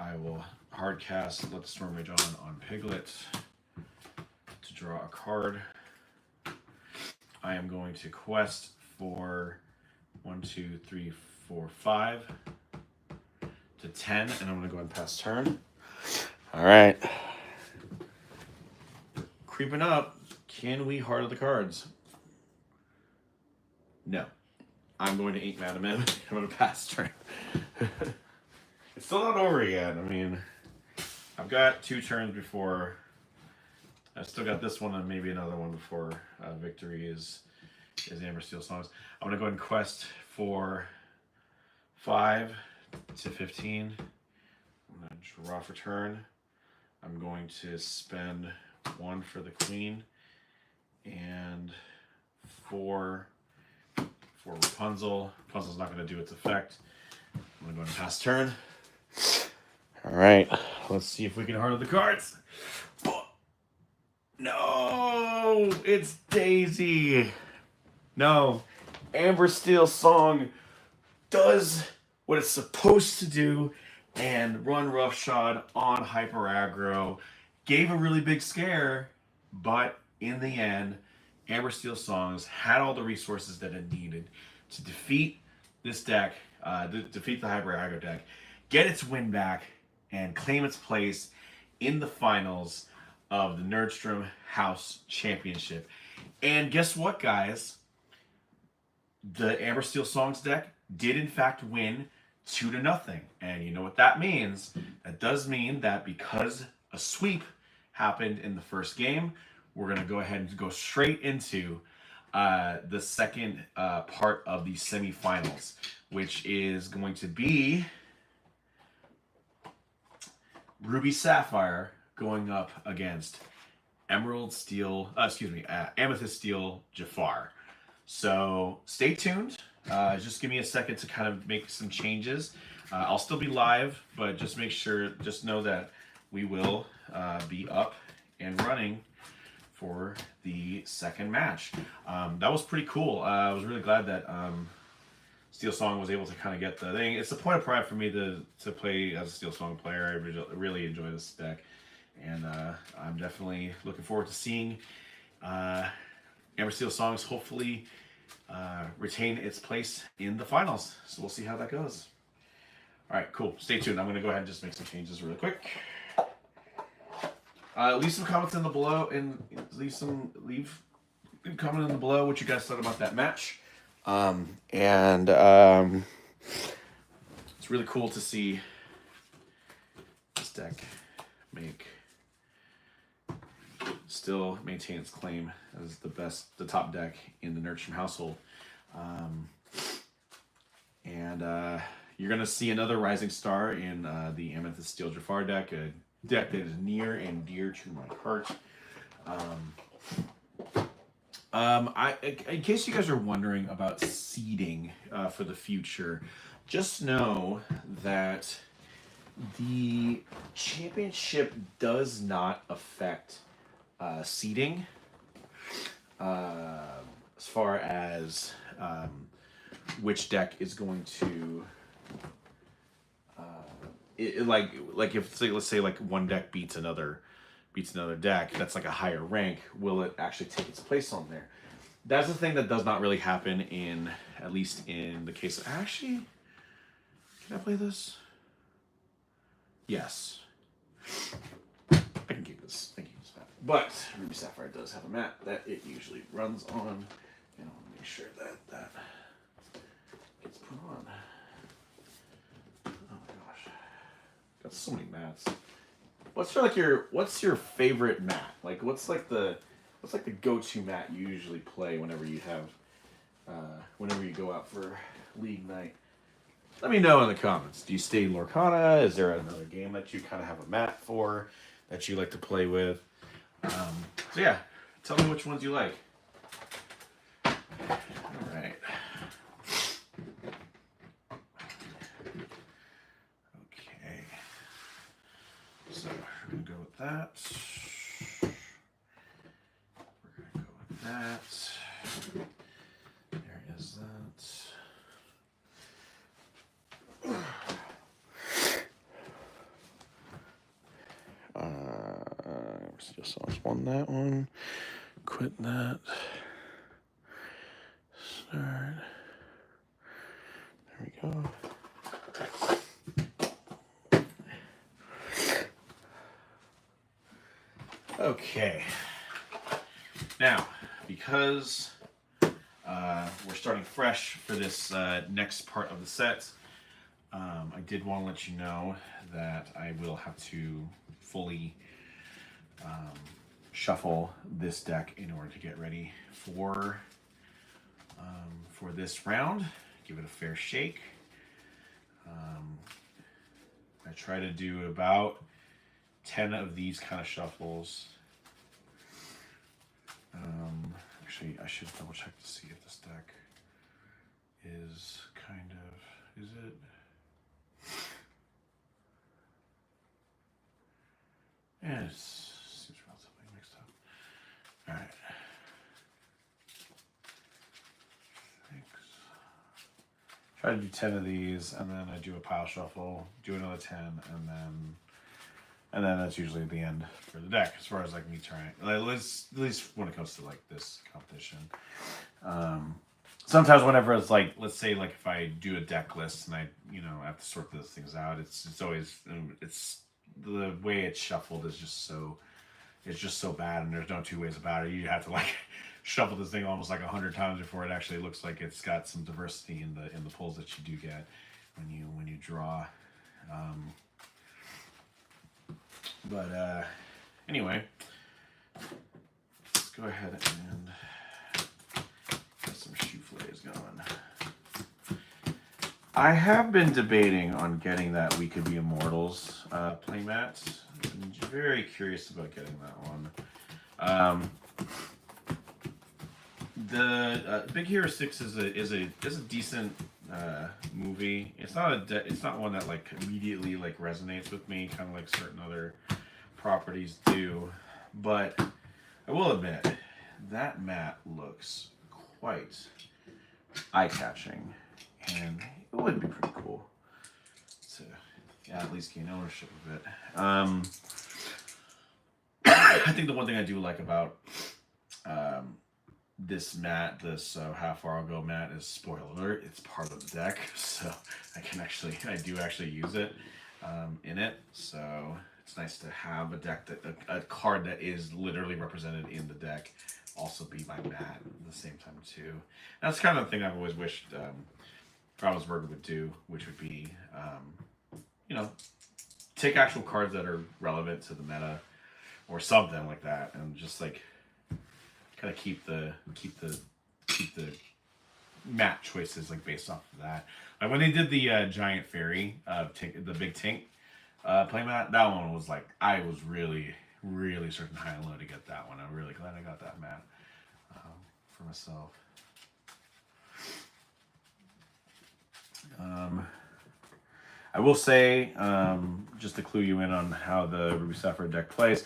I will hard cast Let the Storm Rage on Piglet to draw a card. I am going to quest for 1, 2, 3, 4, 5 to 10, and I'm going to go ahead and pass turn. All right. Creeping up. Can we Heart of the Cards? No. I'm going to 8 Madam M. I'm going to pass turn. It's still not over yet. I mean, I've got 2 turns before. I've still got this one and maybe another one before victory is Amber Steel Songs. I'm going to go ahead and quest for 5 to 15. I'm going to draw for turn. I'm going to spend 1 for the Queen and 4 for Rapunzel. Rapunzel's not going to do its effect. I'm going to go ahead and pass turn. All right, let's see if we can Heart of the Cards. Oh, no, it's Daisy. No, Amber Steel Song does what it's supposed to do and run roughshod on Hyper Aggro. Gave a really big scare, but in the end, Amber Steel Songs had all the resources that it needed to defeat this deck, defeat the Hyper Aggro deck, get its win back, and claim its place in the finals of the Nerdstrom House Championship. And guess what, guys? The Amber Steel Songs deck did in fact win 2-0. And you know what that means? That does mean that because a sweep happened in the first game, we're going to go ahead and go straight into the second part of the semifinals, which is going to be Ruby Sapphire going up against Amethyst Steel Jafar. So stay tuned. Just give me a second to kind of make some changes. I'll still be live, but just know that we will be up and running for the second match. That was pretty cool. I was really glad that Steel Song was able to kind of get the thing. It's a point of pride for me to play as a Steel Song player. I really enjoy this deck, and I'm definitely looking forward to seeing Amber Steel Songs hopefully retain its place in the finals. So we'll see how that goes. All right, cool. Stay tuned. I'm gonna go ahead and just make some changes really quick. Leave some comments in the below, and leave a comment in the below what you guys thought about that match. It's really cool to see this deck still maintain its claim as the top deck in the Nerdstrom household. You're gonna see another rising star in the Amethyst Steel Jafar deck, a deck that is near and dear to my heart. In case you guys are wondering about seeding for the future, just know that the championship does not affect seeding as far as which deck is going to like if let's say like one deck beats another deck that's like a higher rank, will it actually take its place on there? That's the thing that does not really happen in, at least in the case of, actually, can I play this? Yes. I can keep this. I can keep this map. But Ruby Sapphire does have a map that it usually runs on, and I'll make sure that gets put on. Oh my gosh, got so many mats. What's your favorite mat? Like what's the go-to mat you usually play whenever you go out for league night? Let me know in the comments. Do you stay Lorcana? Is there another game that you kind of have a mat for that you like to play with? So yeah, tell me which ones you like. All right. Okay. So we're gonna go with that. We're gonna go with that. There is that. Just won that one. Quit that. Start. There we go. Okay. Now, because we're starting fresh for this next part of the set, I did want to let you know that I will have to fully shuffle this deck in order to get ready for this round. Give it a fair shake. I try to do about 10 of these kind of shuffles. Actually, I should double check to see if this deck is is it? Yeah, it seems relatively mixed up. All right. Thanks. Try to do 10 of these, and then I do a pile shuffle, do another 10, and then that's usually the end for the deck, as far as like me trying. At least when it comes to like this competition. Sometimes whenever it's like, let's say like if I do a deck list and I have to sort those things out, it's always the way it's shuffled is just so bad, and there's no two ways about it. You have to like shuffle this thing almost like 100 times before it actually looks like it's got some diversity in the pulls that you do get when you draw. Anyway, let's go ahead and get some souffles going. I have been debating on getting that We Could Be Immortals playmat. I'm very curious about getting that one. The Big Hero 6 is a decent movie. It's not one that like immediately like resonates with me, kind of like certain other properties do. But I will admit that mat looks quite eye-catching, and it would be pretty cool to at least gain ownership of it. I think the one thing I do like about this mat, this Hyper Aggro mat is, spoiler alert, it's part of the deck, so I do actually use it in it. So it's nice to have a deck a card that is literally represented in the deck also be my mat at the same time too. That's kind of the thing I've always wished Ravensburger would do, which would be, you know, take actual cards that are relevant to the meta or something like that, and just like kind of keep the map choices like based off of that. Like when they did the giant fairy, the big Tink playmat, that one was like, I was really searching high and low to get that one. I'm really glad I got that mat for myself. I will say, just to clue you in on how the Ruby Sapphire deck plays,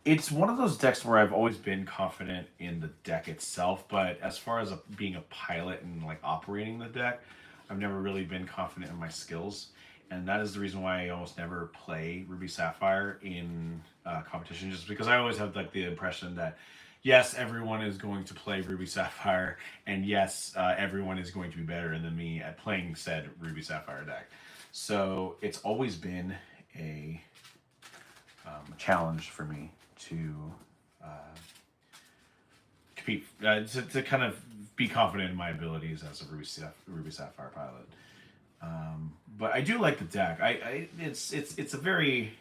it's one of those decks where I've always been confident in the deck itself, but as far as being a pilot and like operating the deck, I've never really been confident in my skills, and that is the reason why I almost never play Ruby Sapphire in competition, just because I always have like the impression that yes, everyone is going to play Ruby Sapphire, and yes, everyone is going to be better than me at playing said Ruby Sapphire deck. So it's always been a challenge for me to compete, to kind of be confident in my abilities as a Ruby Sapphire pilot. But I do like the deck. It's a very,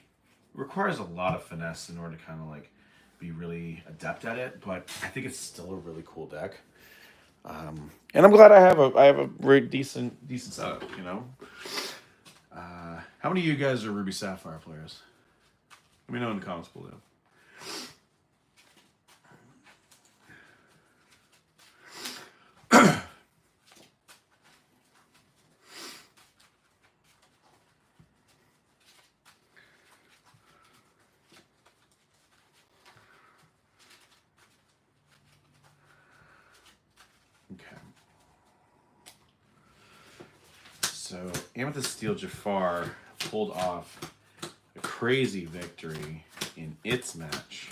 requires a lot of finesse in order to kind of like be really adept at it, but I think it's still a really cool deck. And I'm glad I have a very decent setup, you know. How many of you guys are Ruby Sapphire players? Let me know in the comments below. Okay. So Amethyst Steel Jafar pulled off a crazy victory in its match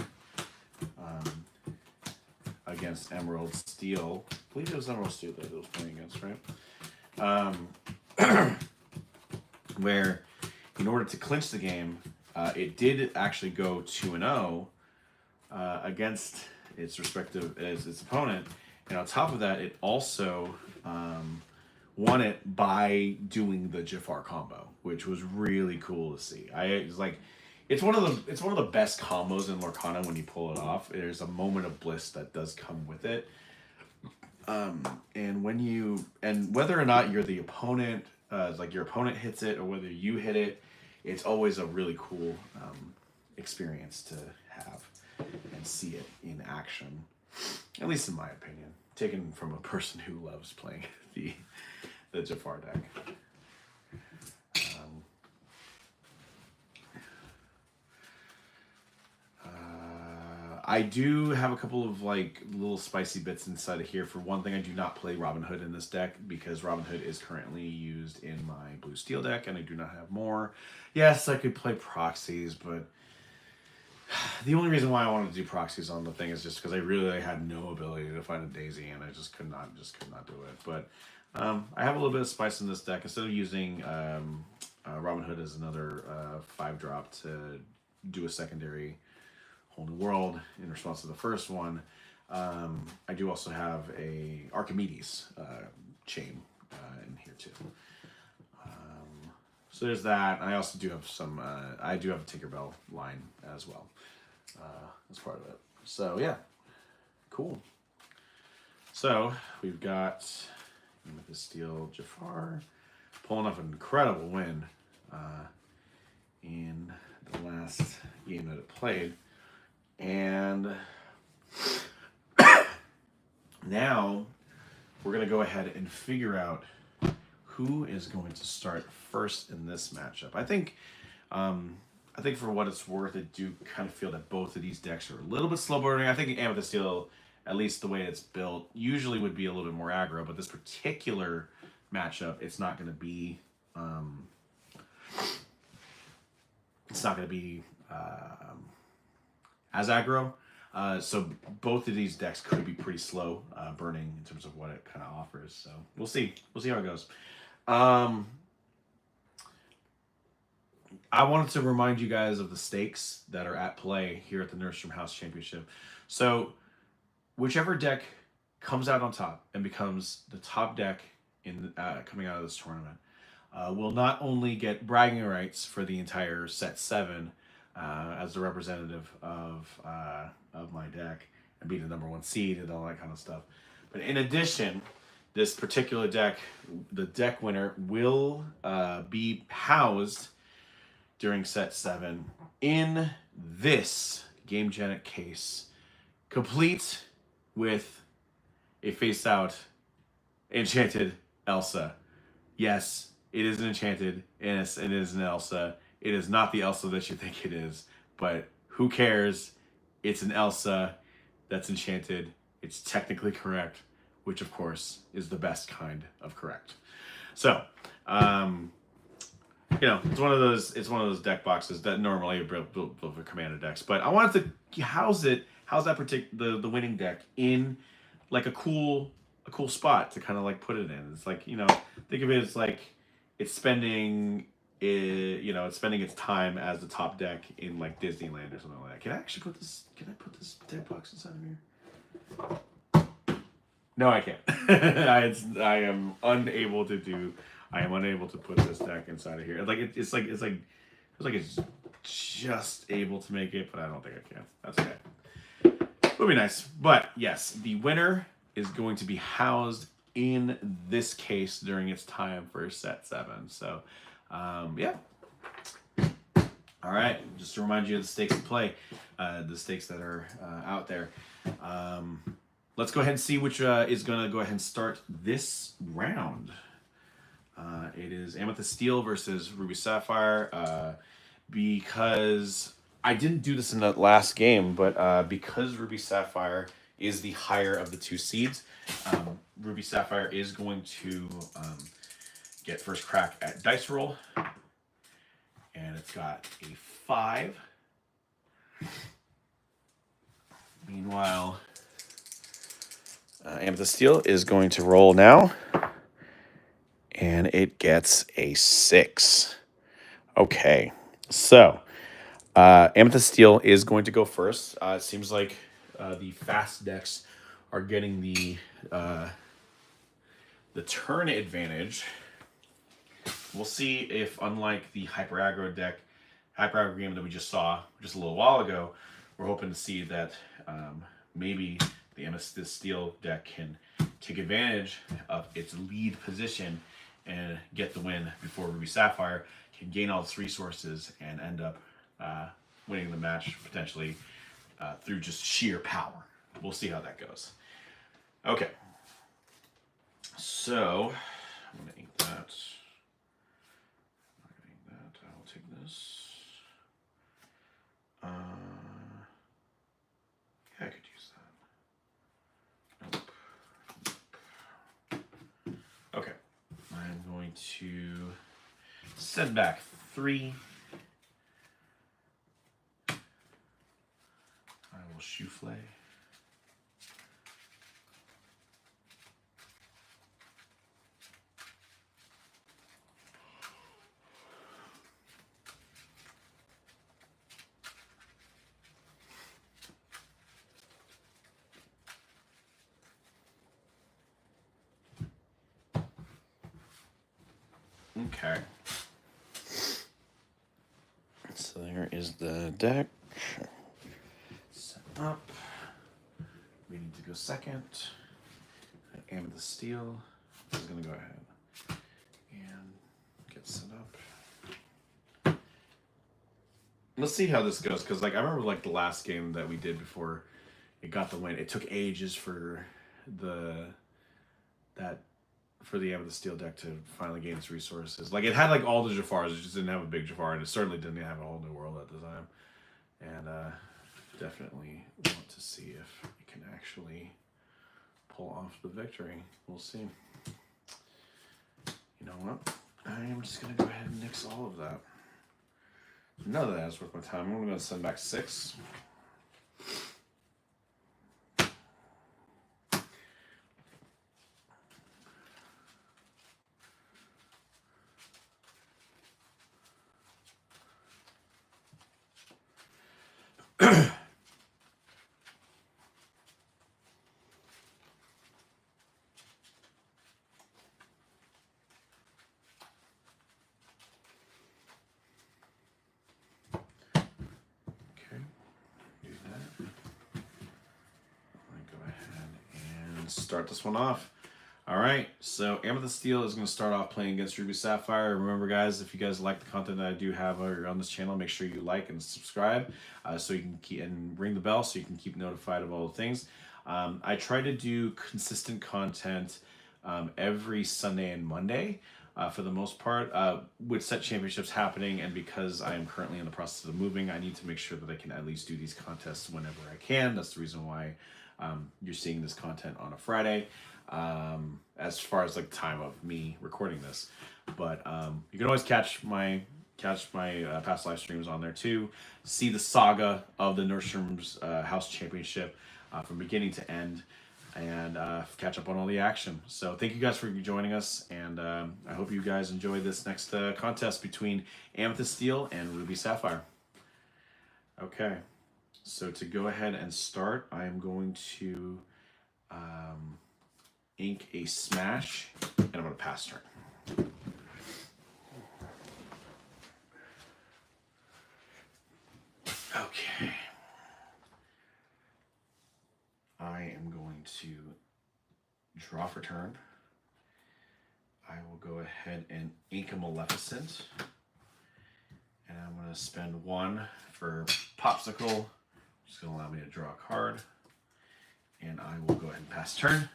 against Emerald Steel. I believe it was Emerald Steel that it was playing against, right? Where, in order to clinch the game, it did actually go 2-0 against its opponent, and on top of that, it also won it by doing the Jafar combo, which was really cool to see. It's one of the best combos in Lorcana when you pull it off. There's a moment of bliss that does come with it. And whether or not you're the opponent, like your opponent hits it or whether you hit it, it's always a really cool experience to have and see it in action. At least in my opinion, taken from a person who loves playing the Jafar deck. I do have a couple of like little spicy bits inside of here. For one thing, I do not play Robin Hood in this deck because Robin Hood is currently used in my blue steel deck, and I do not have more. Yes, I could play proxies, but the only reason why I wanted to do proxies on the thing is just because I really had no ability to find a Daisy, and I just could not do it. But I have a little bit of spice in this deck. Instead of using Robin Hood as another 5-drop to do a secondary Whole New World in response to the first one, I do also have a Archimedes chain in here too. So there's that. I also do have some. I do have a Tinkerbell line as well as part of it. So yeah, cool. So we've got the Steel Jafar pulling off an incredible win in the last game that it played. And now we're going to go ahead and figure out who is going to start first in this matchup. I think for what it's worth, I do kind of feel that both of these decks are a little bit slow burning. I think Amethyst Steel, at least the way it's built, usually would be a little bit more aggro, but this particular matchup, it's not going to be as aggro. So both of these decks could be pretty slow burning in terms of what it kind of offers. So we'll see. We'll see how it goes. I wanted to remind you guys of the stakes that are at play here at the Nerdstrom House Championship. So whichever deck comes out on top and becomes the top deck in coming out of this tournament will not only get bragging rights for the entire set 7 as the representative of my deck and be the #1 seed and all that kind of stuff, but in addition, this particular deck, the deck winner, will be housed during set 7 in this Game Genic case, complete with a face-out enchanted Elsa. Yes, it is an enchanted, and it is an Elsa. It is not the Elsa that you think it is, but who cares? It's an Elsa that's enchanted. It's technically correct, which of course is the best kind of correct. So, it's one of those deck boxes that normally are built for Commander decks. But I wanted to house that particular the winning deck in like a cool spot to kind of like put it in. It's like, think of it as like it's spending its time as the top deck in like Disneyland or something like that. Can I actually put this? Can I put this deck box inside of here? No, I can't. I am unable to put this deck inside of here. Like it's like it's just able to make it, but I don't think I can. That's okay. Would be nice. But yes, the winner is going to be housed in this case during its time for set 7. So, yeah. All right. Just to remind you of the stakes to play, the stakes that are out there. Let's go ahead and see which is going to go ahead and start this round. It is Amethyst Steel versus Ruby Sapphire. Because I didn't do this in the last game, but because Ruby Sapphire is the higher of the 2 seeds, Ruby Sapphire is going to get first crack at dice roll. And it's got a 5. Meanwhile, Amethyst Steel is going to roll now. And it gets a 6. Okay. So, Amethyst Steel is going to go first. It seems like the fast decks are getting the turn advantage. We'll see if, unlike the Hyper Aggro game that we just saw just a little while ago, we're hoping to see that maybe the Amethyst Steel deck can take advantage of its lead position and get the win before Ruby Sapphire can gain all its resources and end up winning the match potentially through just sheer power. We'll see how that goes. Okay. So, I'm going to ink that. I'm not going to ink that. I will take this. Yeah, I could use that. Nope. Okay. I'm going to send back 3. I will souffle. Okay. So there is the deck. Set up. We need to go second. Amethyst Steel is going to go ahead and get set up. Let's see how this goes, because like I remember like the last game that we did before it got the win. It took ages for the Amethyst Steel deck to finally gain its resources. Like it had like all the Jafars, it just didn't have a big Jafar, and it certainly didn't have a whole new world at the time. And definitely want to see if it can actually pull off the victory. We'll see. You know what? I am just gonna go ahead and nix all of that. None of that is worth my time. I'm gonna send back 6. Start this one off. All right, so Amethyst Steel is going to start off playing against Ruby Sapphire. Remember, guys, if you guys like the content that I do have on this channel, make sure you like and subscribe so you can keep and ring the bell so you can keep notified of all the things. I try to do consistent content every Sunday and Monday. For the most part, with set championships happening, and because I am currently in the process of moving, I need to make sure that I can at least do these contests whenever I can. That's the reason why you're seeing this content on a Friday, as far as like time of me recording this. But you can always catch my past live streams on there too. See the saga of the Nerdstrom's House Championship from beginning to end, and catch up on all the action. So thank you guys for joining us, and I hope you guys enjoy this next contest between Amethyst Steel and Ruby Sapphire. Okay, so to go ahead and start, I am going to ink a smash, and I'm going to pass turn. Okay. I am going to draw for turn. I will go ahead and ink a Maleficent. And I'm going to spend 1 for Popsicle, which is going to allow me to draw a card. And I will go ahead and pass turn.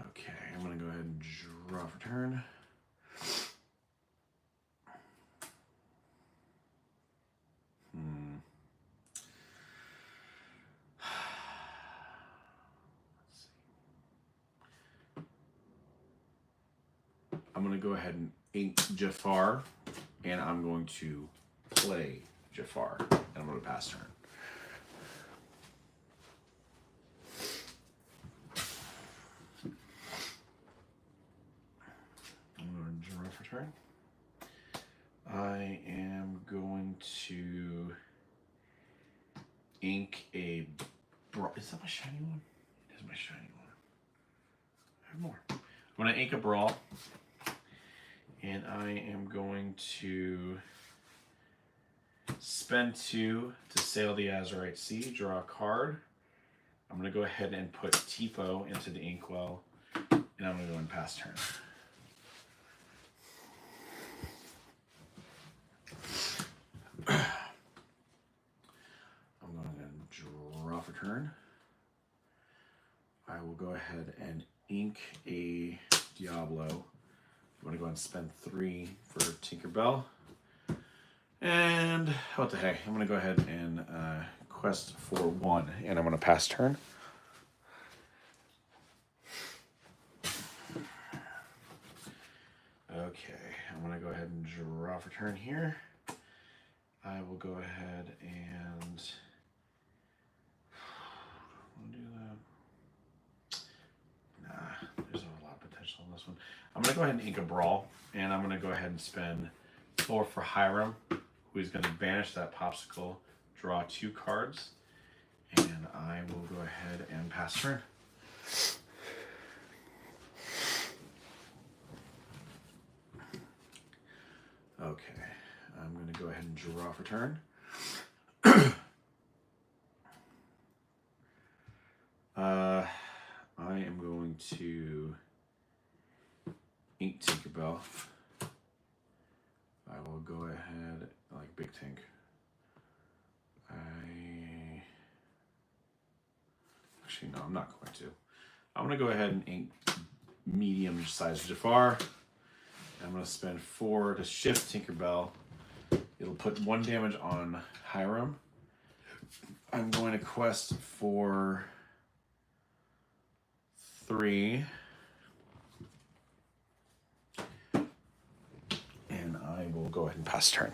Okay, I'm going to go ahead and draw for turn. I'm going to go ahead and ink Jafar, and I'm going to play Jafar, and I'm going to pass turn. I'm going to draw for turn. I am going to ink a... Is that my shiny one? It is my shiny one. I have more. I'm going to ink a Brawl. And I am going to spend 2 to sail the Azurite Sea, draw a card. I'm going to go ahead and put Tipo into the inkwell, and I'm going to go and pass turn. I'm going to draw for turn. I will go ahead and ink a Diablo. I'm going to go ahead and spend 3 for Tinkerbell. And what the heck, I'm going to go ahead and quest for 1, and I'm going to pass turn. Okay, I'm going to go ahead and draw for turn here. I will go ahead and do that. Nah, there's a lot of potential in this one. I'm going to go ahead and ink a Brawl, and I'm going to go ahead and spend 4 for Hiram, who is going to banish that Popsicle, draw 2 cards, and I will go ahead and pass turn. Okay, I'm going to go ahead and draw for turn. I am going to ink Tinkerbell. I will go ahead, like Big Tink. Actually, no, I'm not going to. I'm going to go ahead and ink medium-sized Jafar. I'm going to spend 4 to shift Tinkerbell. It'll put 1 damage on Hiram. I'm going to quest for 3. And I will go ahead and pass turn.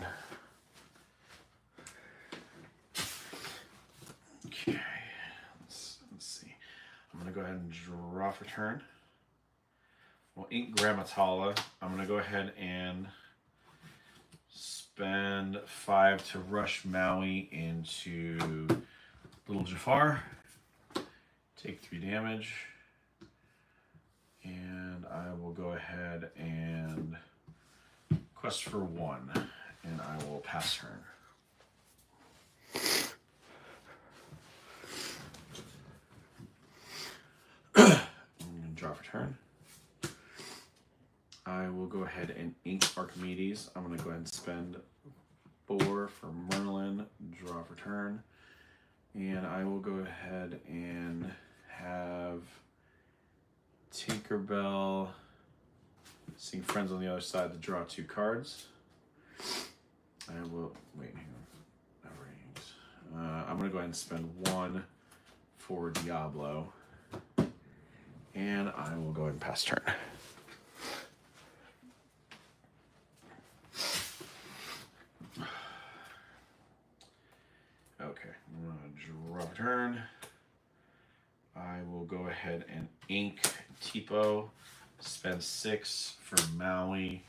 Okay, let's see. I'm going to go ahead and draw for turn. Well, ink Grammatala. I'm going to go ahead and spend 5 to rush Maui into Little Jafar. Take 3 damage. And I will go ahead and quest for 1. And I will pass turn. I'm going to draw for turn. I will go ahead and ink Archimedes. I'm going to go ahead and spend 4 for Merlin, draw for turn. And I will go ahead and have Tinkerbell, seeing friends on the other side to draw 2 cards. I will, wait, hang on. I'm going to go ahead and spend 1 for Diablo. And I will go ahead and pass turn. Okay, I'm going to draw a turn. I will go ahead and ink Tipo, spend 6 for Maui.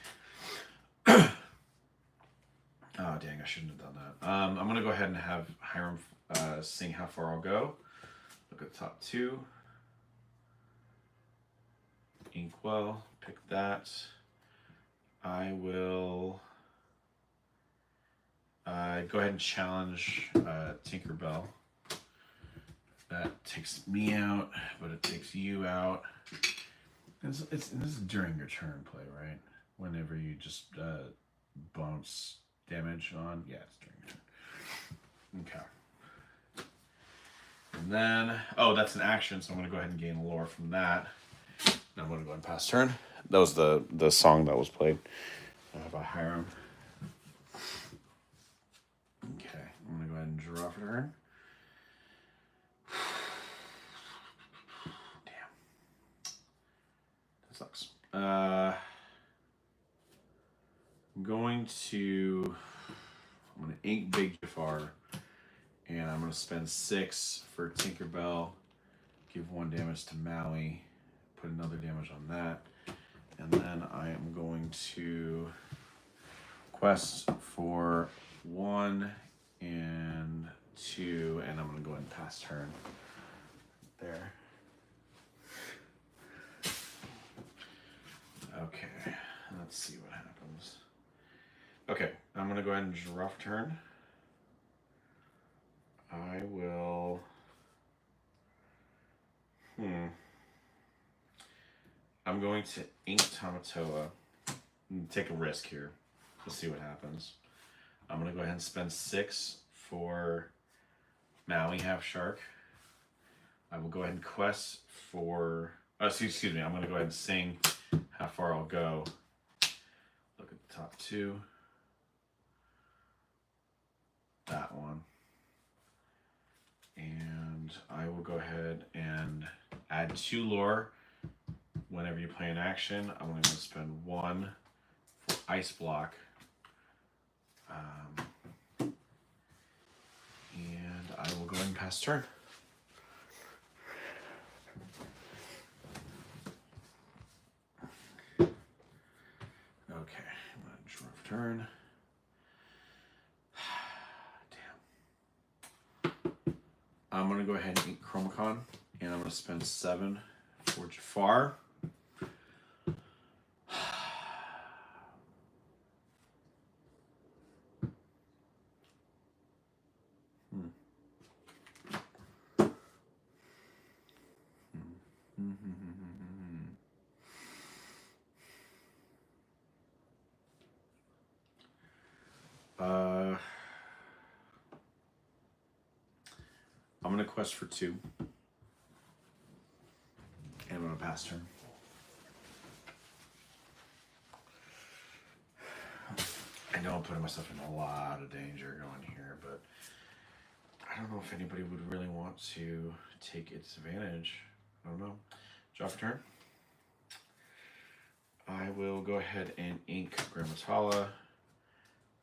Oh, dang, I shouldn't have done that. I'm going to go ahead and have Hiram sing How Far I'll Go. Look at the top 2. Inkwell, pick that. I will go ahead and challenge Tinkerbell. That takes me out, but it takes you out. This is during your turn play, right? Whenever you just bounce damage on. Yeah, it's during your turn. Okay. And then, oh, that's an action, so I'm going to go ahead and gain lore from that. Now I'm going to go ahead and pass turn. That was the song that was played by Hiram. Okay, I'm going to go ahead and draw for turn. Damn. That sucks. I'm going to ink Big Jafar, and I'm going to spend 6 for Tinkerbell, give 1 damage to Maui, put another damage on that, and then I am going to quest for 1 and 2, and I'm going to go ahead and pass turn there. Okay, let's see what happens. Okay, I'm going to go ahead and draw for turn. I will... I'm going to ink Tamatoa and take a risk here. We'll see what happens. I'm going to go ahead and spend 6 for Maui Half Shark. I will go ahead and quest for... Oh, excuse me. I'm going to go ahead and sing How Far I'll Go. Look at the top 2. That one. And I will go ahead and add 2 lore. Whenever you play an action, I'm going to spend 1 for Ice Block. And I will go ahead and pass turn. Okay, I'm going to draw for turn. Damn. I'm going to go ahead and ink Chromacon, and I'm going to spend 7 for Jafar. I'm going to quest for 2. And I'm going to pass turn. I know I'm putting myself in a lot of danger going here, but I don't know if anybody would really want to take its advantage. I don't know. Draw for turn. I will go ahead and ink Grammatala.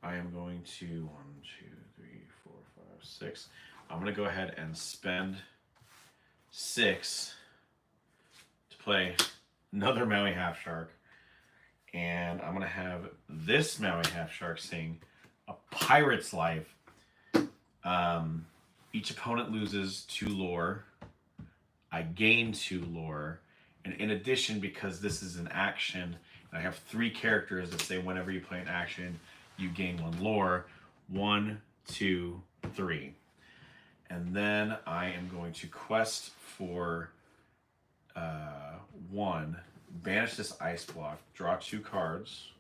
I am going to 1, 2, 3, 4, 5, 6. I'm going to go ahead and spend 6 to play another Maui half shark, and I'm gonna have this Maui half shark sing a pirate's life. Um, each opponent loses 2 lore. I gain 2 lore, and in addition, because this is an action, and I have 3 characters that say whenever you play an action, you gain 1 lore. 1, 2, 3. And then I am going to quest for 1, banish this ice block, draw 2 cards.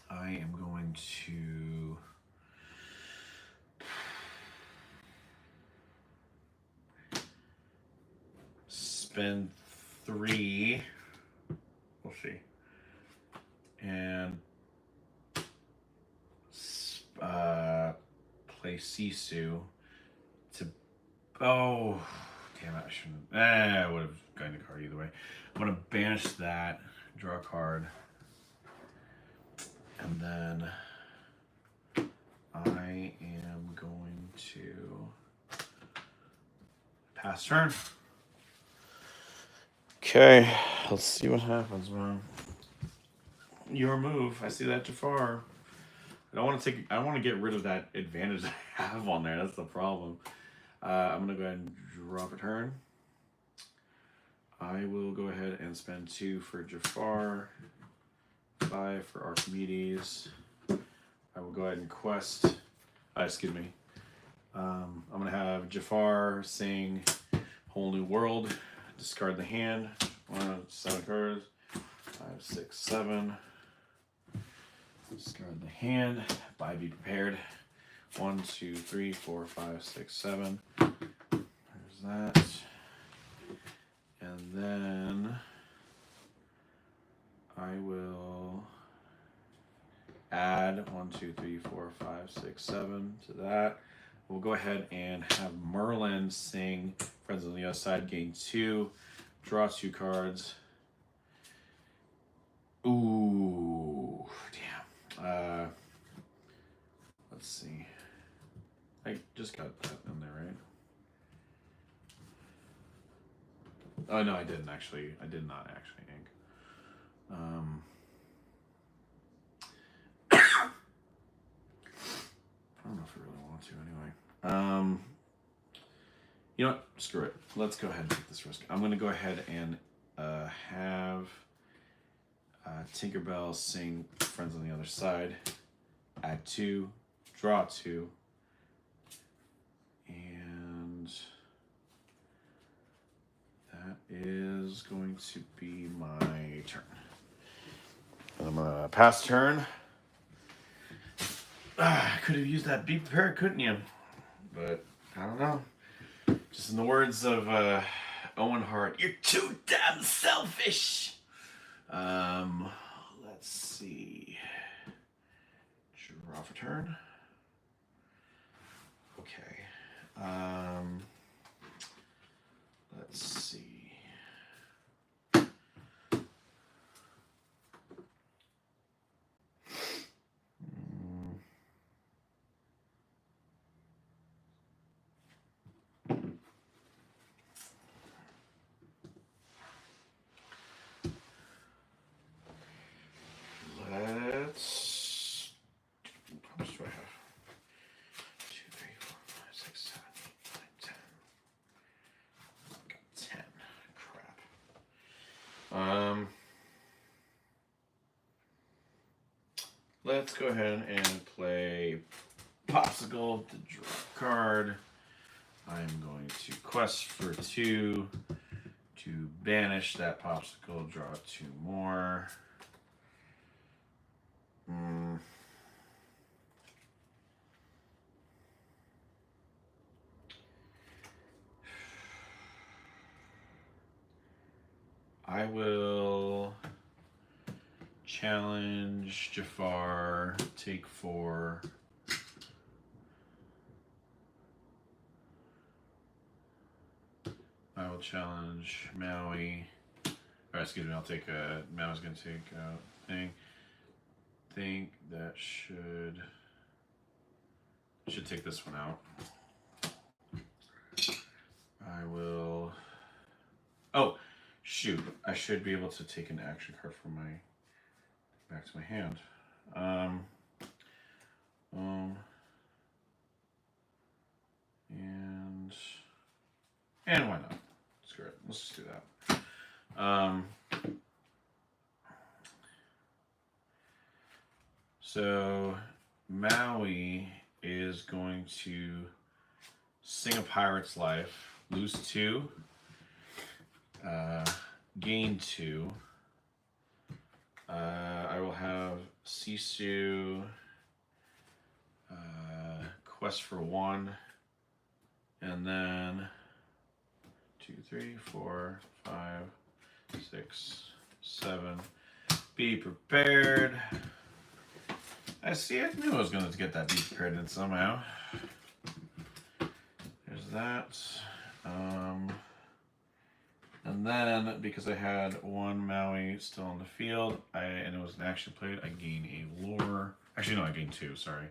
I am going to spend 3. We'll see. And play Sisu to. Oh, damn it! I shouldn't. I would have gotten the card either way. I'm gonna banish that, draw a card, and then I am going to pass turn. Okay, let's see what happens, man. Your move. I see that Jafar. I don't want to take. I don't want to get rid of that advantage I have on there. That's the problem. I'm gonna go ahead and drop a turn. I will go ahead and spend 2 for Jafar, 5 for Archimedes. I will go ahead and quest. Excuse me. I'm gonna have Jafar sing "Whole New World." Discard the hand. 7 cards. 5, 6, 7. Discard the hand. Buy, be prepared. 1, 2, 3, 4, 5, 6, 7. There's that. And then I will add 1, 2, 3, 4, 5, 6, 7 to that. We'll go ahead and have Merlin sing Friends on the Other Side, gain 2, draw 2 cards. Ooh, damn. Let's see. I just got that in there, right? Oh no, I didn't actually. I did not actually ink. I don't know if I really want to anyway. You know what? Screw it. Let's go ahead and take this risk. I'm going to go ahead and have Tinkerbell sing Friends on the Other Side. Add 2, draw 2, and that is going to be my turn. And I'm going to pass turn. I could have used that be prepared, couldn't you? But I don't know. Just in the words of Owen Hart, you're too damn selfish. Let's see. Draw for turn. Okay. Let's see. Let's. How much do I have? 2, 3, 4, 5, 6, 7, 8, 9, 10. I've got 10. Crap. Let's go ahead and play Popsicle to draw a card. I'm going to quest for 2 to banish that Popsicle, draw 2 more. I will challenge Jafar, take 4. I will challenge Maui. Or excuse me, I'll take Maui's gonna take thing. Think that should take this one out. I will. Oh, Shoot, I should be able to take an action card from my back to my hand. And why not? Screw it. Let's just do that. So Maui is going to sing a pirate's life, lose 2, gain 2. I will have Sisu quest for 1, and then 2, 3, 4, 5, 6, 7. Be prepared. I see. I knew I was going to get that be prepared in somehow. There's that. And then, because I had 1 Maui still on the field, and it was an action played, I gain a lore. Actually, no, I gain 2, sorry.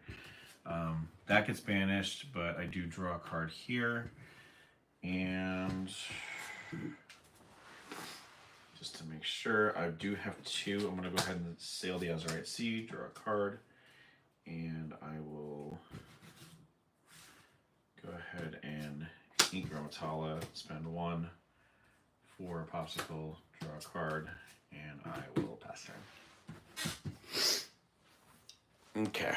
That gets banished, but I do draw a card here. And just to make sure, I do have 2. I'm going to go ahead and sail the Azurite Sea, draw a card. And I will go ahead and ink Ramatala, spend 1 for a popsicle, draw a card, and I will pass turn. Okay.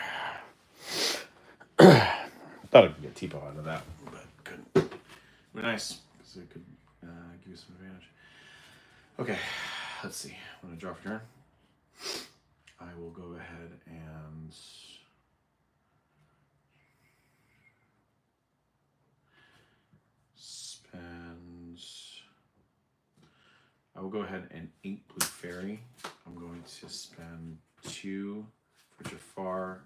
Thought I could get Tipo out of that, but couldn't. It would be nice, because it could give you some advantage. Okay, let's see. I'm going to draw for turn. I will go ahead and spend. I will go ahead and ink Blue Fairy. I'm going to spend 2 for Jafar,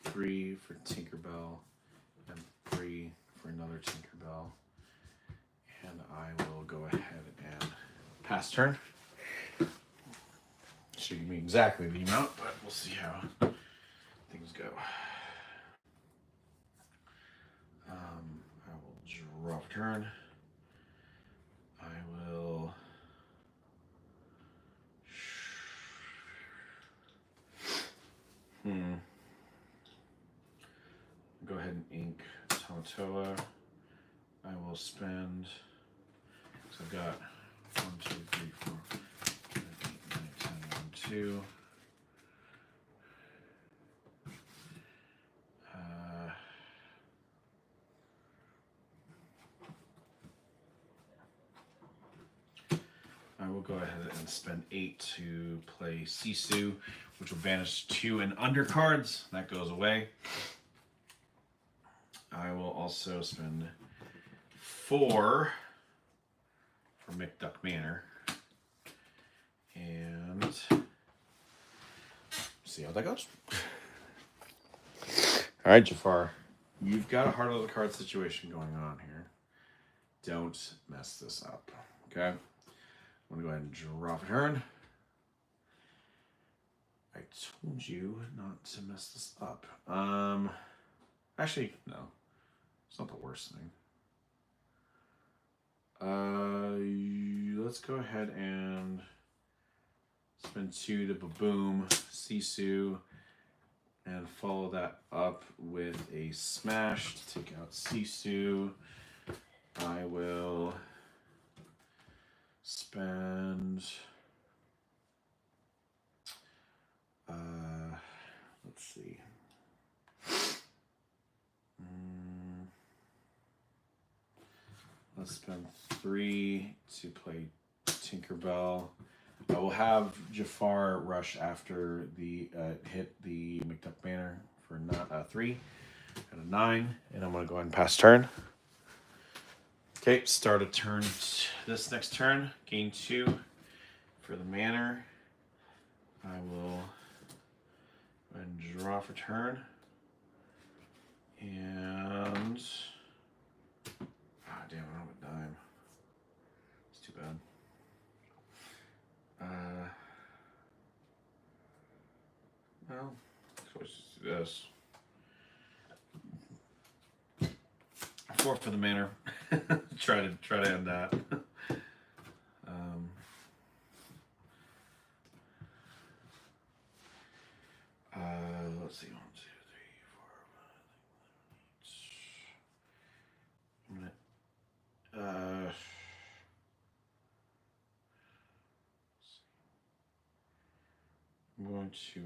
3 for Tinkerbell, and 3 for another Tinkerbell. And I will go ahead and pass turn. Should give me exactly the amount, but we'll see how things go. I will draw for turn. I will go ahead and ink Tamatoa. I will spend, so I've got 1, 2, 3, 4, 5, 8, 9, 10, 1, 2. I will go ahead and spend 8 to play Sisu, which will banish 2 and undercards. That goes away. I will also spend 4 for McDuck Manor. And see how that goes. All right, Jafar. You've got a heart of the card situation going on here. Don't mess this up, okay? I'm going to go ahead and draw for turn. I told you not to mess this up. Actually, no. It's not the worst thing. Let's go ahead and spend 2 to Baboom, Sisu, and follow that up with a smash to take out Sisu. I will spend let's see. Let's spend 3 to play Tinkerbell. I will have Jafar rush after the hit the McDuck Banner for 3 and a 9, and I'm going to go ahead and pass turn. Okay, start a turn. This next turn, gain 2 for the manor. I will go ahead and draw for turn. And damn, I don't have a dime. It's too bad. Well, let's just do this. 4 for the manor. try to end that. let's see. 1, 2, 3, 4, 5. I'm going to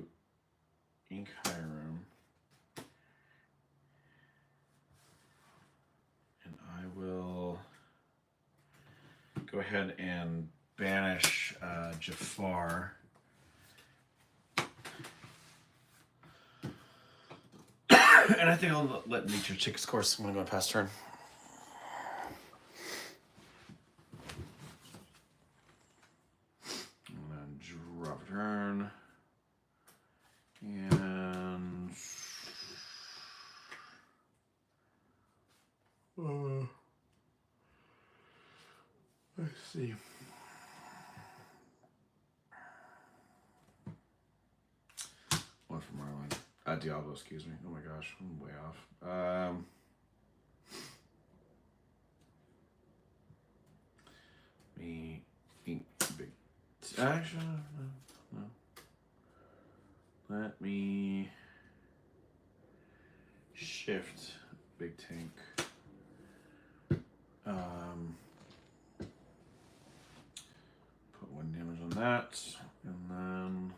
ink Hiram, and I will go ahead and banish Jafar. And I think I'll let nature take its course. I'm going to go past turn. I'm going to drop a turn. And... let's see. One for Marlon. Diablo, excuse me. Oh my gosh, I'm way off. Me ink big. Actually, no. Let me shift big tank. Put 1 damage on that, and then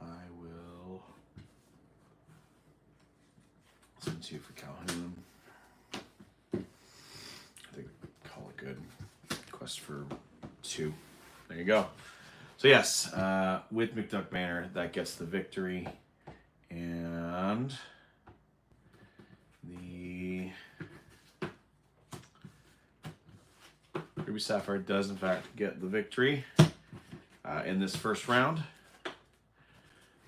I will send 2 for Calhoun. I think call it good. Quest for 2. There you go. So yes, with McDuck Banner, that gets the victory, and the Ruby Sapphire does in fact get the victory in this first round.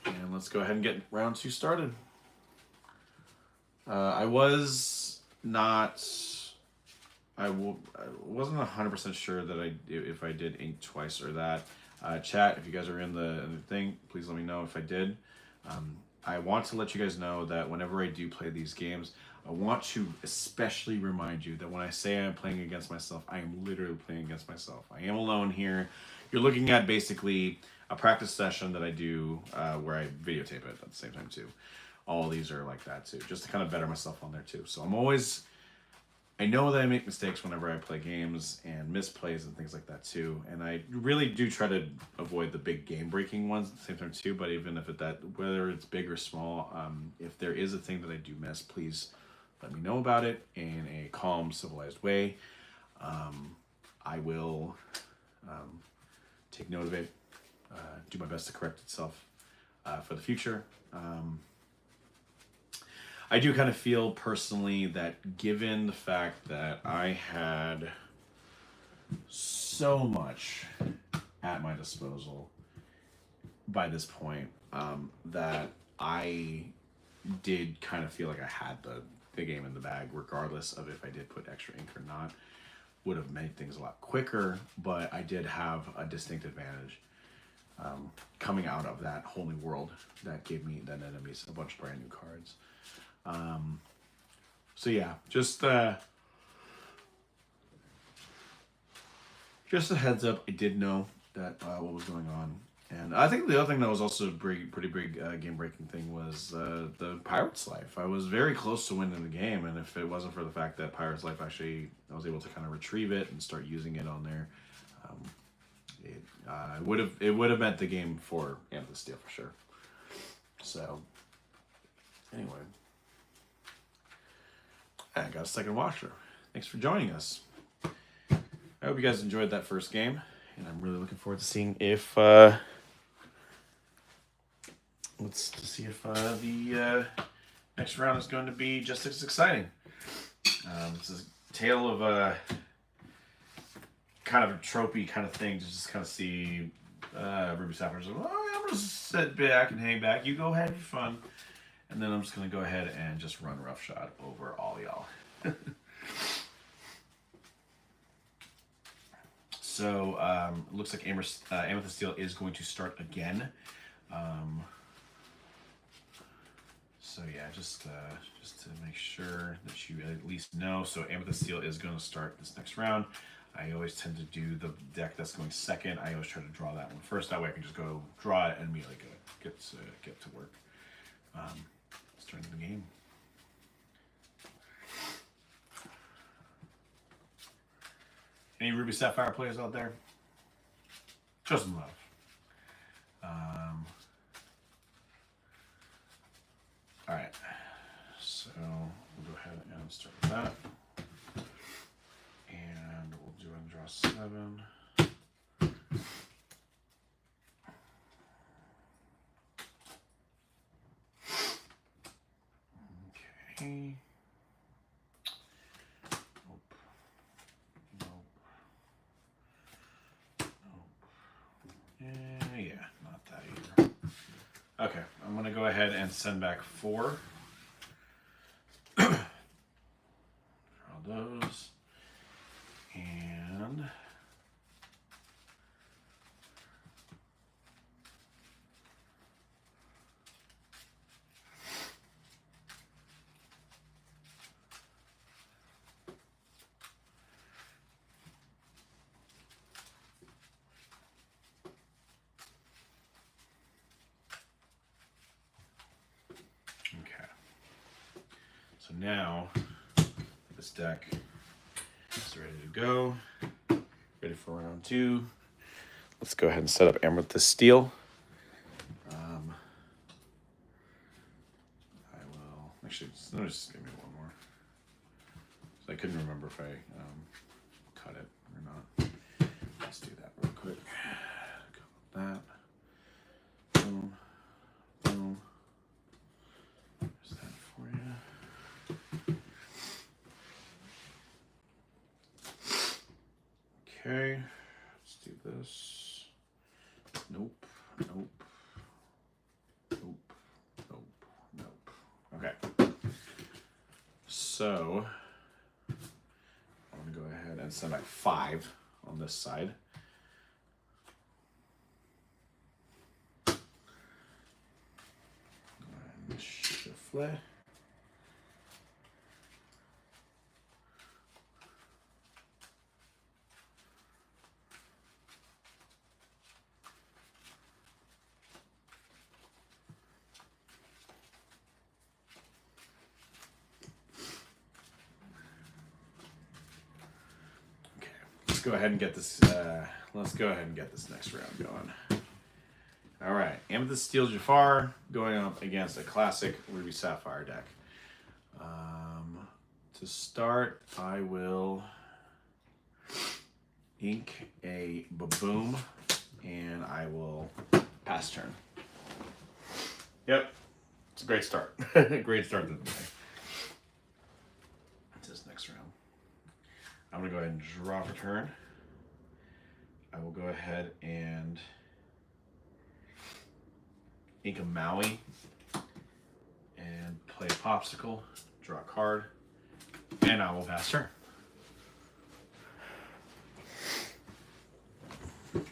And let's go ahead and get round 2 started. I wasn't 100% sure that if I did ink twice or that. Chat, if you guys are in the thing, please let me know if I did. I want to let you guys know that whenever I do play these games, I want to especially remind you that when I say I'm playing against myself, I am literally playing against myself. I am alone here. You're looking at basically a practice session that I do where I videotape it at the same time too. All these are like that too, just to kind of better myself on there too. So I know that I make mistakes whenever I play games and misplays and things like that too. And I really do try to avoid the big game-breaking ones at the same time too. But even if whether it's big or small, if there is a thing that I do miss, please let me know about it in a calm, civilized way. I will take note of it, do my best to correct itself for the future. I do kind of feel personally that given the fact that I had so much at my disposal by this point, that I did kind of feel like I had the game in the bag, regardless of if I did put extra ink or not. Would have made things a lot quicker, but I did have a distinct advantage coming out of that whole new world that gave me then enemies a bunch of brand new cards. So yeah, just a heads up. I did know that what was going on, and I think the other thing that was also a pretty big game-breaking thing was the Pirate's Life. I was very close to winning the game, and if it wasn't for the fact that Pirate's Life I was able to kind of retrieve it and start using it on there, it would have meant the game for Amethyst Steel for sure. So anyway. I got a second washer. Thanks for joining us. I hope you guys enjoyed that first game, and I'm really looking forward to seeing if the next round is going to be just as exciting. This is a tale of a kind of a tropey kind of thing to just kind of see Ruby Sapphire's like, oh, I'm just sit back and hang back. You go ahead, have fun. And then I'm just going to go ahead and just run roughshod over all y'all. So, it looks like Amethyst Steel is going to start again. So yeah, just to make sure that you at least know. So Amethyst Steel is going to start this next round. I always tend to do the deck that's going second. I always try to draw that one first. That way I can just go draw it and immediately get to work. Starting the game. Any Ruby Sapphire players out there? Show some love. All right, so we'll go ahead and start with that. And we'll do and draw 7. Okay. Nope. Nope. Nope. Yeah, not that either. Okay, I'm gonna go ahead and send back 4. Draw those. And okay. So now this deck is ready to go. Ready for round 2. Let's go ahead and set up Amethyst Steel. I will actually just give me one more. So I couldn't remember if I cut it or not. Let's do that real quick. Go with that. Boom. Boom. There's that for you. Okay. Let's do this. Nope. Nope. Nope. Nope. Nope. Okay. So I'm going to go ahead and send back 5 on this side. And shoot a flare. Let's go ahead and get this. Let's go ahead and get this next round going. All right, Amethyst Steel Jafar going up against a classic Ruby Sapphire deck. To start, I will ink a Baboom, and I will pass turn. Yep, it's a great start. Great start to the day. To this next round. I'm going to go ahead and draw for turn. I will go ahead and ink a Maui and play a Popsicle, draw a card, and I will pass turn. Okay,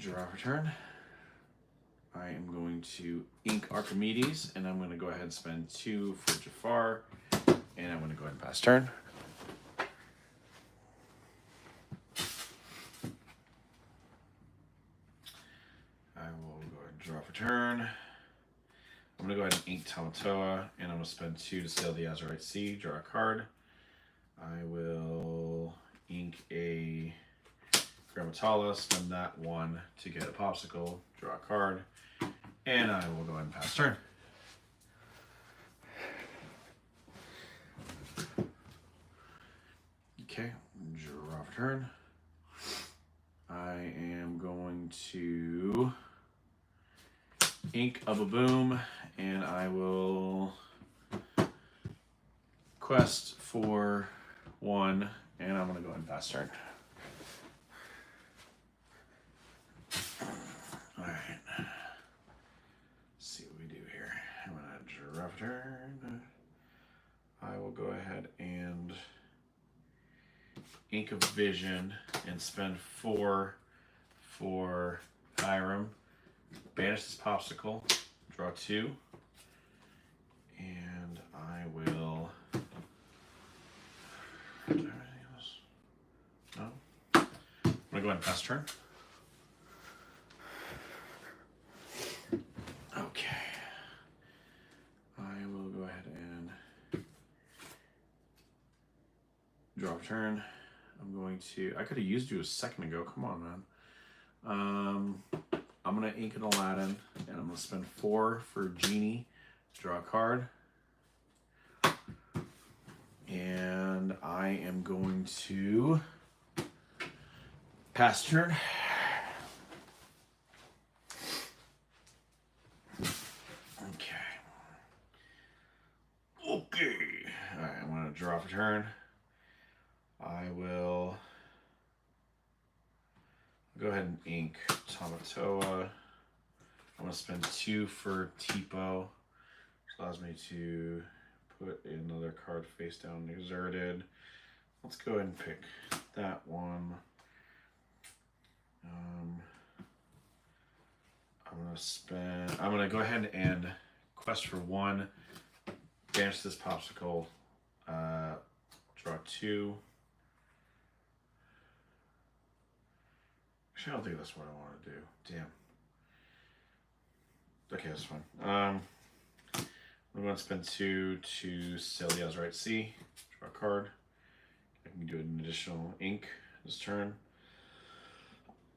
draw for turn. I am going to ink Archimedes, and I'm going to go ahead and spend 2 for Jafar. And I'm going to go ahead and pass turn. I will go ahead and draw for turn. I'm going to go ahead and ink Tamatoa, and I'm going to spend 2 to sail the Azurite Sea, draw a card. I will ink a Grammatala, spend that 1 to get a Popsicle, draw a card, and I will go ahead and pass turn. Okay, draw for turn. I am going to ink a Baboom, and I will quest for 1, and I'm going to go ahead and pass turn. All right. Let's see what we do here. I'm going to draw for turn. I will go ahead and ink a Vision and spend 4 for Hiram. Banish this Popsicle, draw 2, and I will ahead and pass turn. Okay. I will go ahead and draw a turn. I'm going to... I could have used you a second ago. Come on, man. I'm going to ink an Aladdin, and I'm going to spend 4 for Genie. Draw a card. And I am going to pass turn. Okay. Alright, I'm going to draw for turn. I will go ahead and ink Tamatoa. I'm going to spend 2 for Tipo, which allows me to put another card face down exerted. Let's go ahead and pick that one. I'm going to go ahead and quest for 1. Banish this popsicle. Draw 2. Actually, I don't think that's what I want to do. Damn. Okay, that's fine. I'm going to spend 2 to sail the Azurite Sea. Draw a card. I can do an additional ink this turn.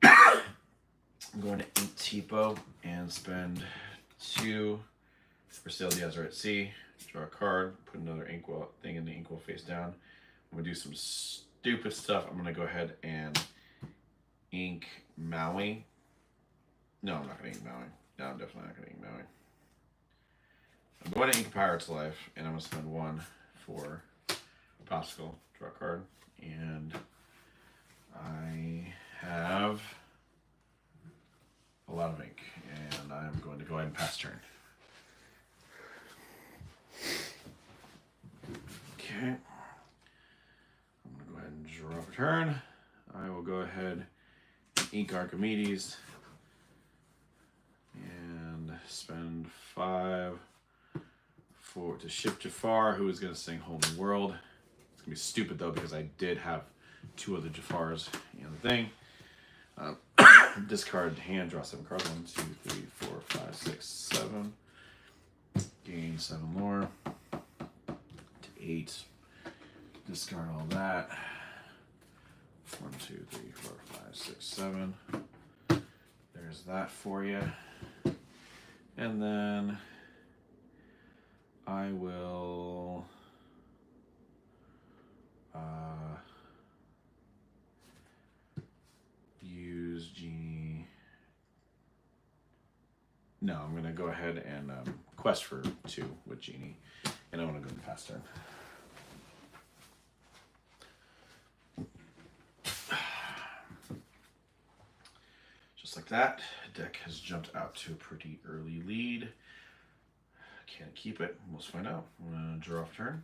I'm going to ink Tipo and spend 2 for sail the Azurite Sea. Draw a card. Put another inkwell thing in the inkwell face down. I'm going to do some stupid stuff. I'm going to go ahead and ink Maui. No, I'm not going to ink Maui. No, I'm definitely not going to ink Maui. I'm going to ink Pirate's Life, and I'm going to spend 1 for Popsicle. Draw a card. And I have a lot of ink, and I'm going to go ahead and pass turn. Okay. I'm going to go ahead and draw a turn. I will go ahead and ink Archimedes and spend 5 to ship Jafar, who is going to sing Whole New World. It's going to be stupid though because I did have 2 other Jafars in the thing. Discard hand, draw 7 cards. 1, 2, 3, 4, 5, 6, 7. Gain 7 lore. To 8. Discard all that. 1, 2, 3, 4, 5, 6, 7. There's that for you. And then I will use Genie. No, I'm going to go ahead and quest for 2 with Genie. And I want to go to pass turn. Just like that, deck has jumped out to a pretty early lead. Can't keep it. Let's find out. I'm going to draw off turn.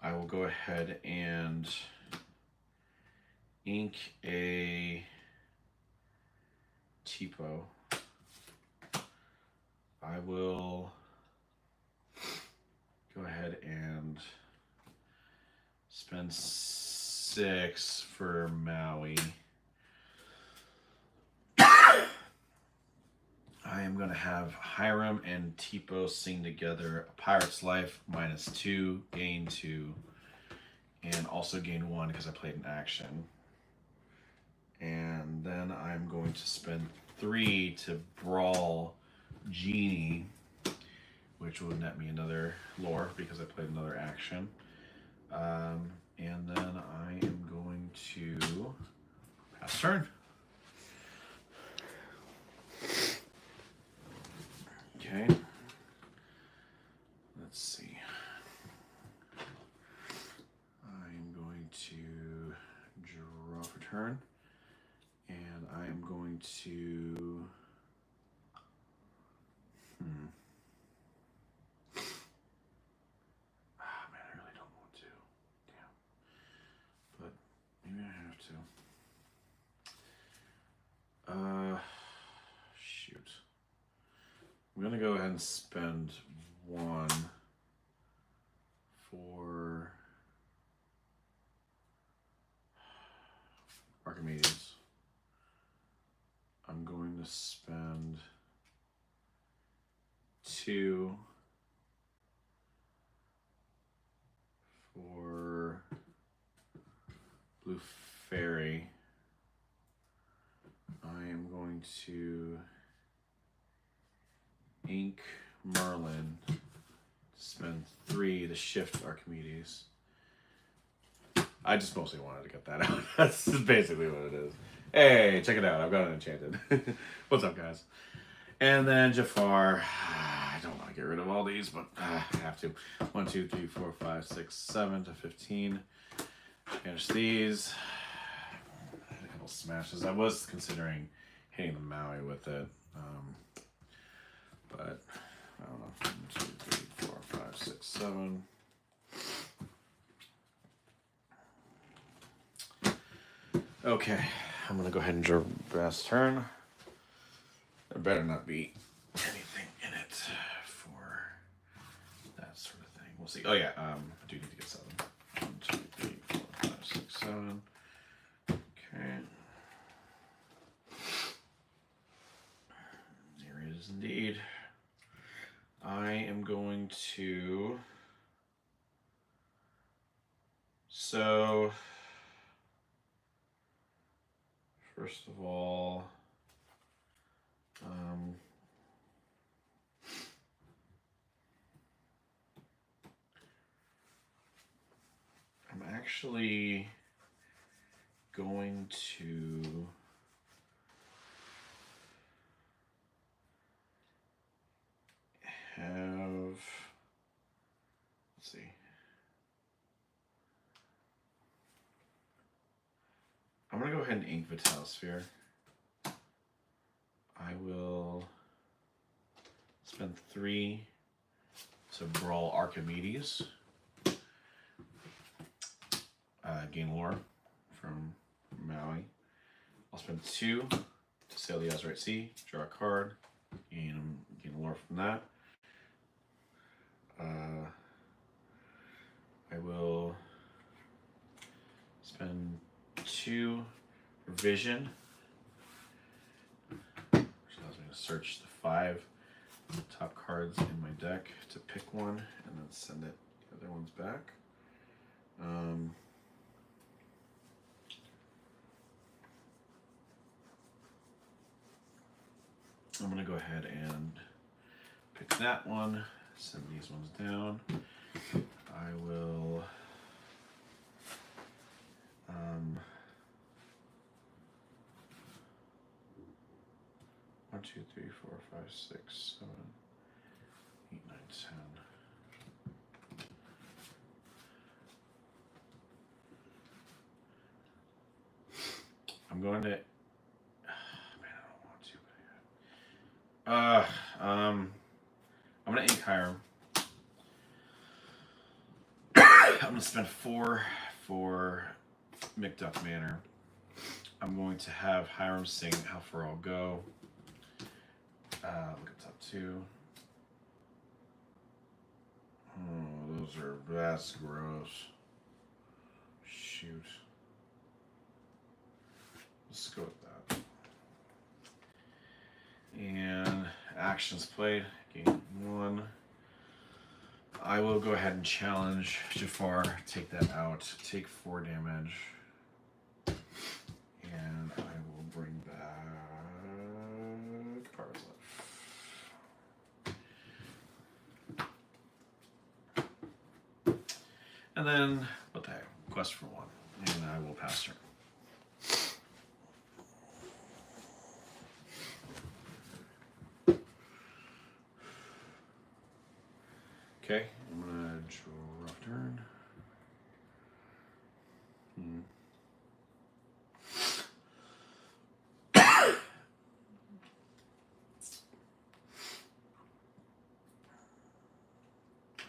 I will go ahead and ink a Tipo. I will go ahead and spend 6 for Maui. I am going to have Hiram and Tipo sing together A Pirate's Life -2, gain 2, and also gain 1 because I played an action. And then I'm going to spend 3 to brawl Genie, which will net me another lore because I played another action. And then I am going to pass turn. Okay. Let's see. I'm going to draw for turn. And I am going to... man, I really don't want to. Damn. But maybe I have to. Shoot. I'm going to go ahead and spend 1 for Archimedes. going to spend 2 for Blue Fairy. I am going to ink Merlin, spend 3 to shift Archimedes. I just mostly wanted to get that out. That's basically what it is. Hey, check it out. I've got it enchanted. What's up, guys? And then Jafar. I don't want to get rid of all these, but I have to. 1, 2, 3, 4, 5, 6, 7 to 15. Finish these. I had a couple smashes. I was considering hitting the Maui with it. But I don't know. 1, 2, 3, 4, 5, 6, 7. Okay, I'm gonna go ahead and draw last turn. There better not be anything in it for that sort of thing. We'll see. Oh yeah, I do need to get 7. 1, 2, 3, 4, 5, 6, 7. Okay. There it is indeed. I am going to. So, first of all, I'm actually going to have, let's see. I'm going to go ahead and ink Vitale Sphere. I will spend 3 to brawl Archimedes. Gain lore from Maui. I'll spend 2 to sail the Azurite Sea, draw a card, gain lore from that. I will spend 2 for Vision, which allows me to search the 5 top cards in my deck to pick one and then send it the other ones back. I'm going to go ahead and pick that one, send these ones down. I will one, 2, 3, 4, 5, 6, 7, 8, 9, 10. I'm going to. Man, I don't want to. I'm gonna ink Hiram. I'm gonna spend 4 for McDuck Manor. I'm going to have Hiram sing How Far I'll Go. Look at top 2. Oh, that's gross. Shoot. Let's go with that. And actions played. Game 1. I will go ahead and challenge Jafar. Take that out. Take 4 damage. And I will bring back Parasite. And then, what the heck? Quest for 1. And I will pass turn. Okay, I'm gonna draw turn.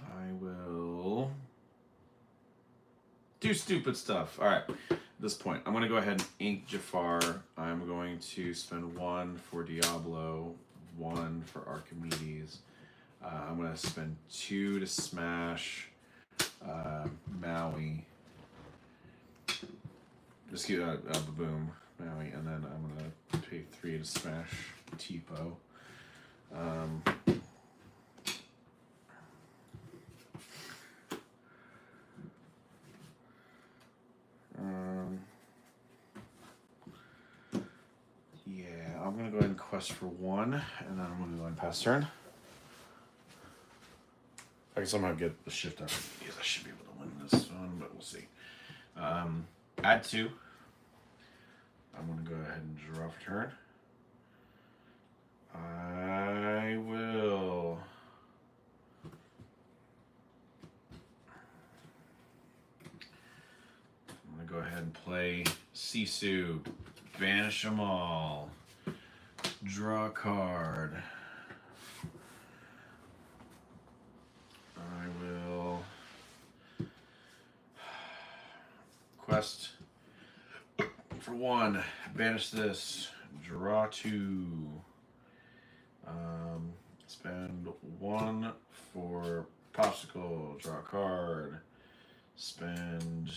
I will do stupid stuff. All right, at this point, I'm gonna go ahead and ink Jafar. I'm going to spend 1 for Diablo, 1 for Archimedes. I'm going to spend 2 to smash Maui. Just get Boom, Maui, and then I'm going to pay 3 to smash Tipo. Yeah, I'm going to go ahead and quest for 1, and then I'm going to go ahead and pass turn. I can somehow get the shift up. Yes, I should be able to win this one, but we'll see. Add 2. I'm going to go ahead and draw for turn. I will... I'm going to go ahead and play Sisu. Banish them all. Draw a card. I will quest for 1. Banish this. Draw 2. Spend 1 for Popsicle. Draw a card. Spend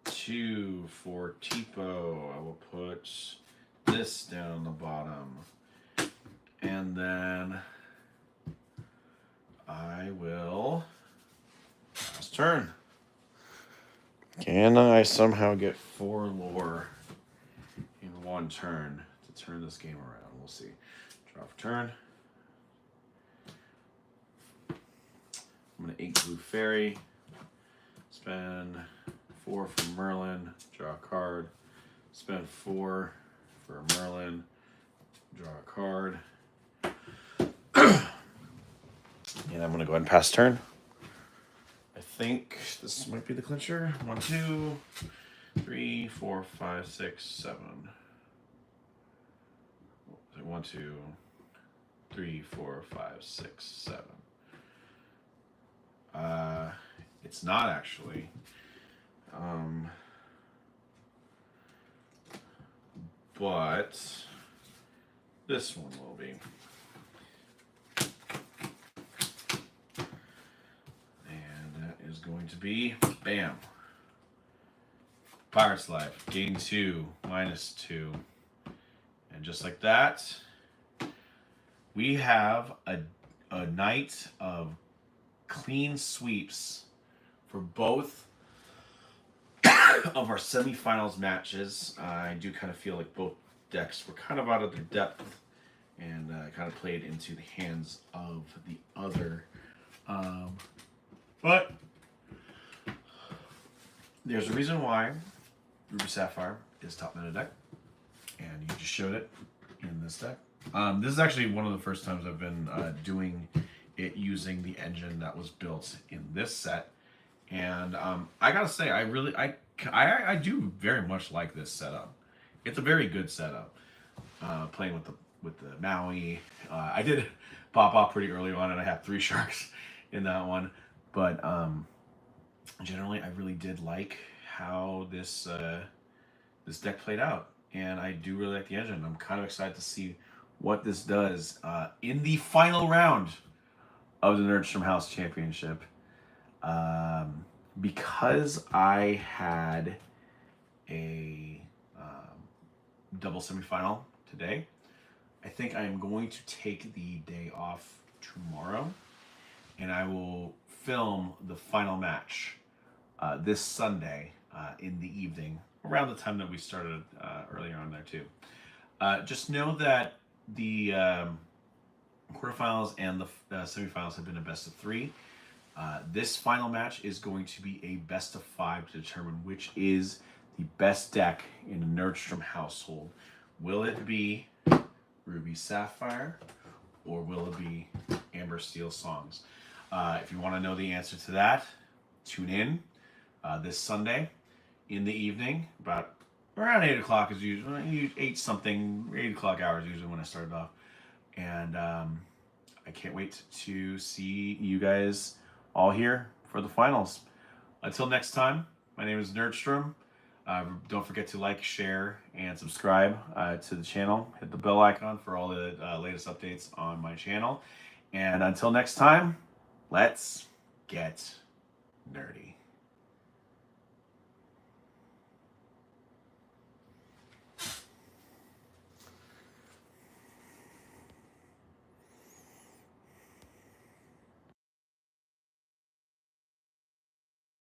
2 for Tipo. I will put this down the bottom. And then I will pass turn. Can I somehow get 4 lore in 1 turn to turn this game around? We'll see. Draw for turn. I'm going to ink blue fairy. Spend 4 for Merlin. Draw a card. Spend 4 for Merlin. Draw a card. And I'm going to go ahead and pass turn. I think this might be the clincher. 1, 2, 3, 4, 5, 6, 7. 1, 2, 3, 4, 5, 6, 7. It's not actually. But this one will be. Is going to be bam. Pirate's Life. Gain 2, -2. And just like that, we have a night of clean sweeps for both of our semifinals matches. I do kind of feel like both decks were kind of out of their depth and kind of played into the hands of the other. But there's a reason why Ruby Sapphire is top meta deck, and you just showed it in this deck. This is actually one of the first times I've been doing it using the engine that was built in this set, and I gotta say, I do very much like this setup. It's a very good setup. Playing with the Maui, I did pop off pretty early on, and I have 3 sharks in that one, but generally, I really did like how this this deck played out, and I do really like the engine. I'm kind of excited to see what this does in the final round of the Nerdstrom House Championship. Because I had a double semifinal today, I think I am going to take the day off tomorrow, and I will film the final match this Sunday in the evening, around the time that we started earlier on there too. Just know that the quarterfinals and the semifinals have been a best of 3. This final match is going to be a best of 5 to determine which is the best deck in the Nerdstrom household. Will it be Ruby Sapphire, or will it be Amber Steel Songs? If you want to know the answer to that, tune in this Sunday in the evening, about around 8 o'clock is usually 8 o'clock hours usually when I started off. And I can't wait to see you guys all here for the finals. Until next time, my name is Nerdstrom. Don't forget to like, share, and subscribe to the channel. Hit the bell icon for all the latest updates on my channel. And until next time, let's get nerdy.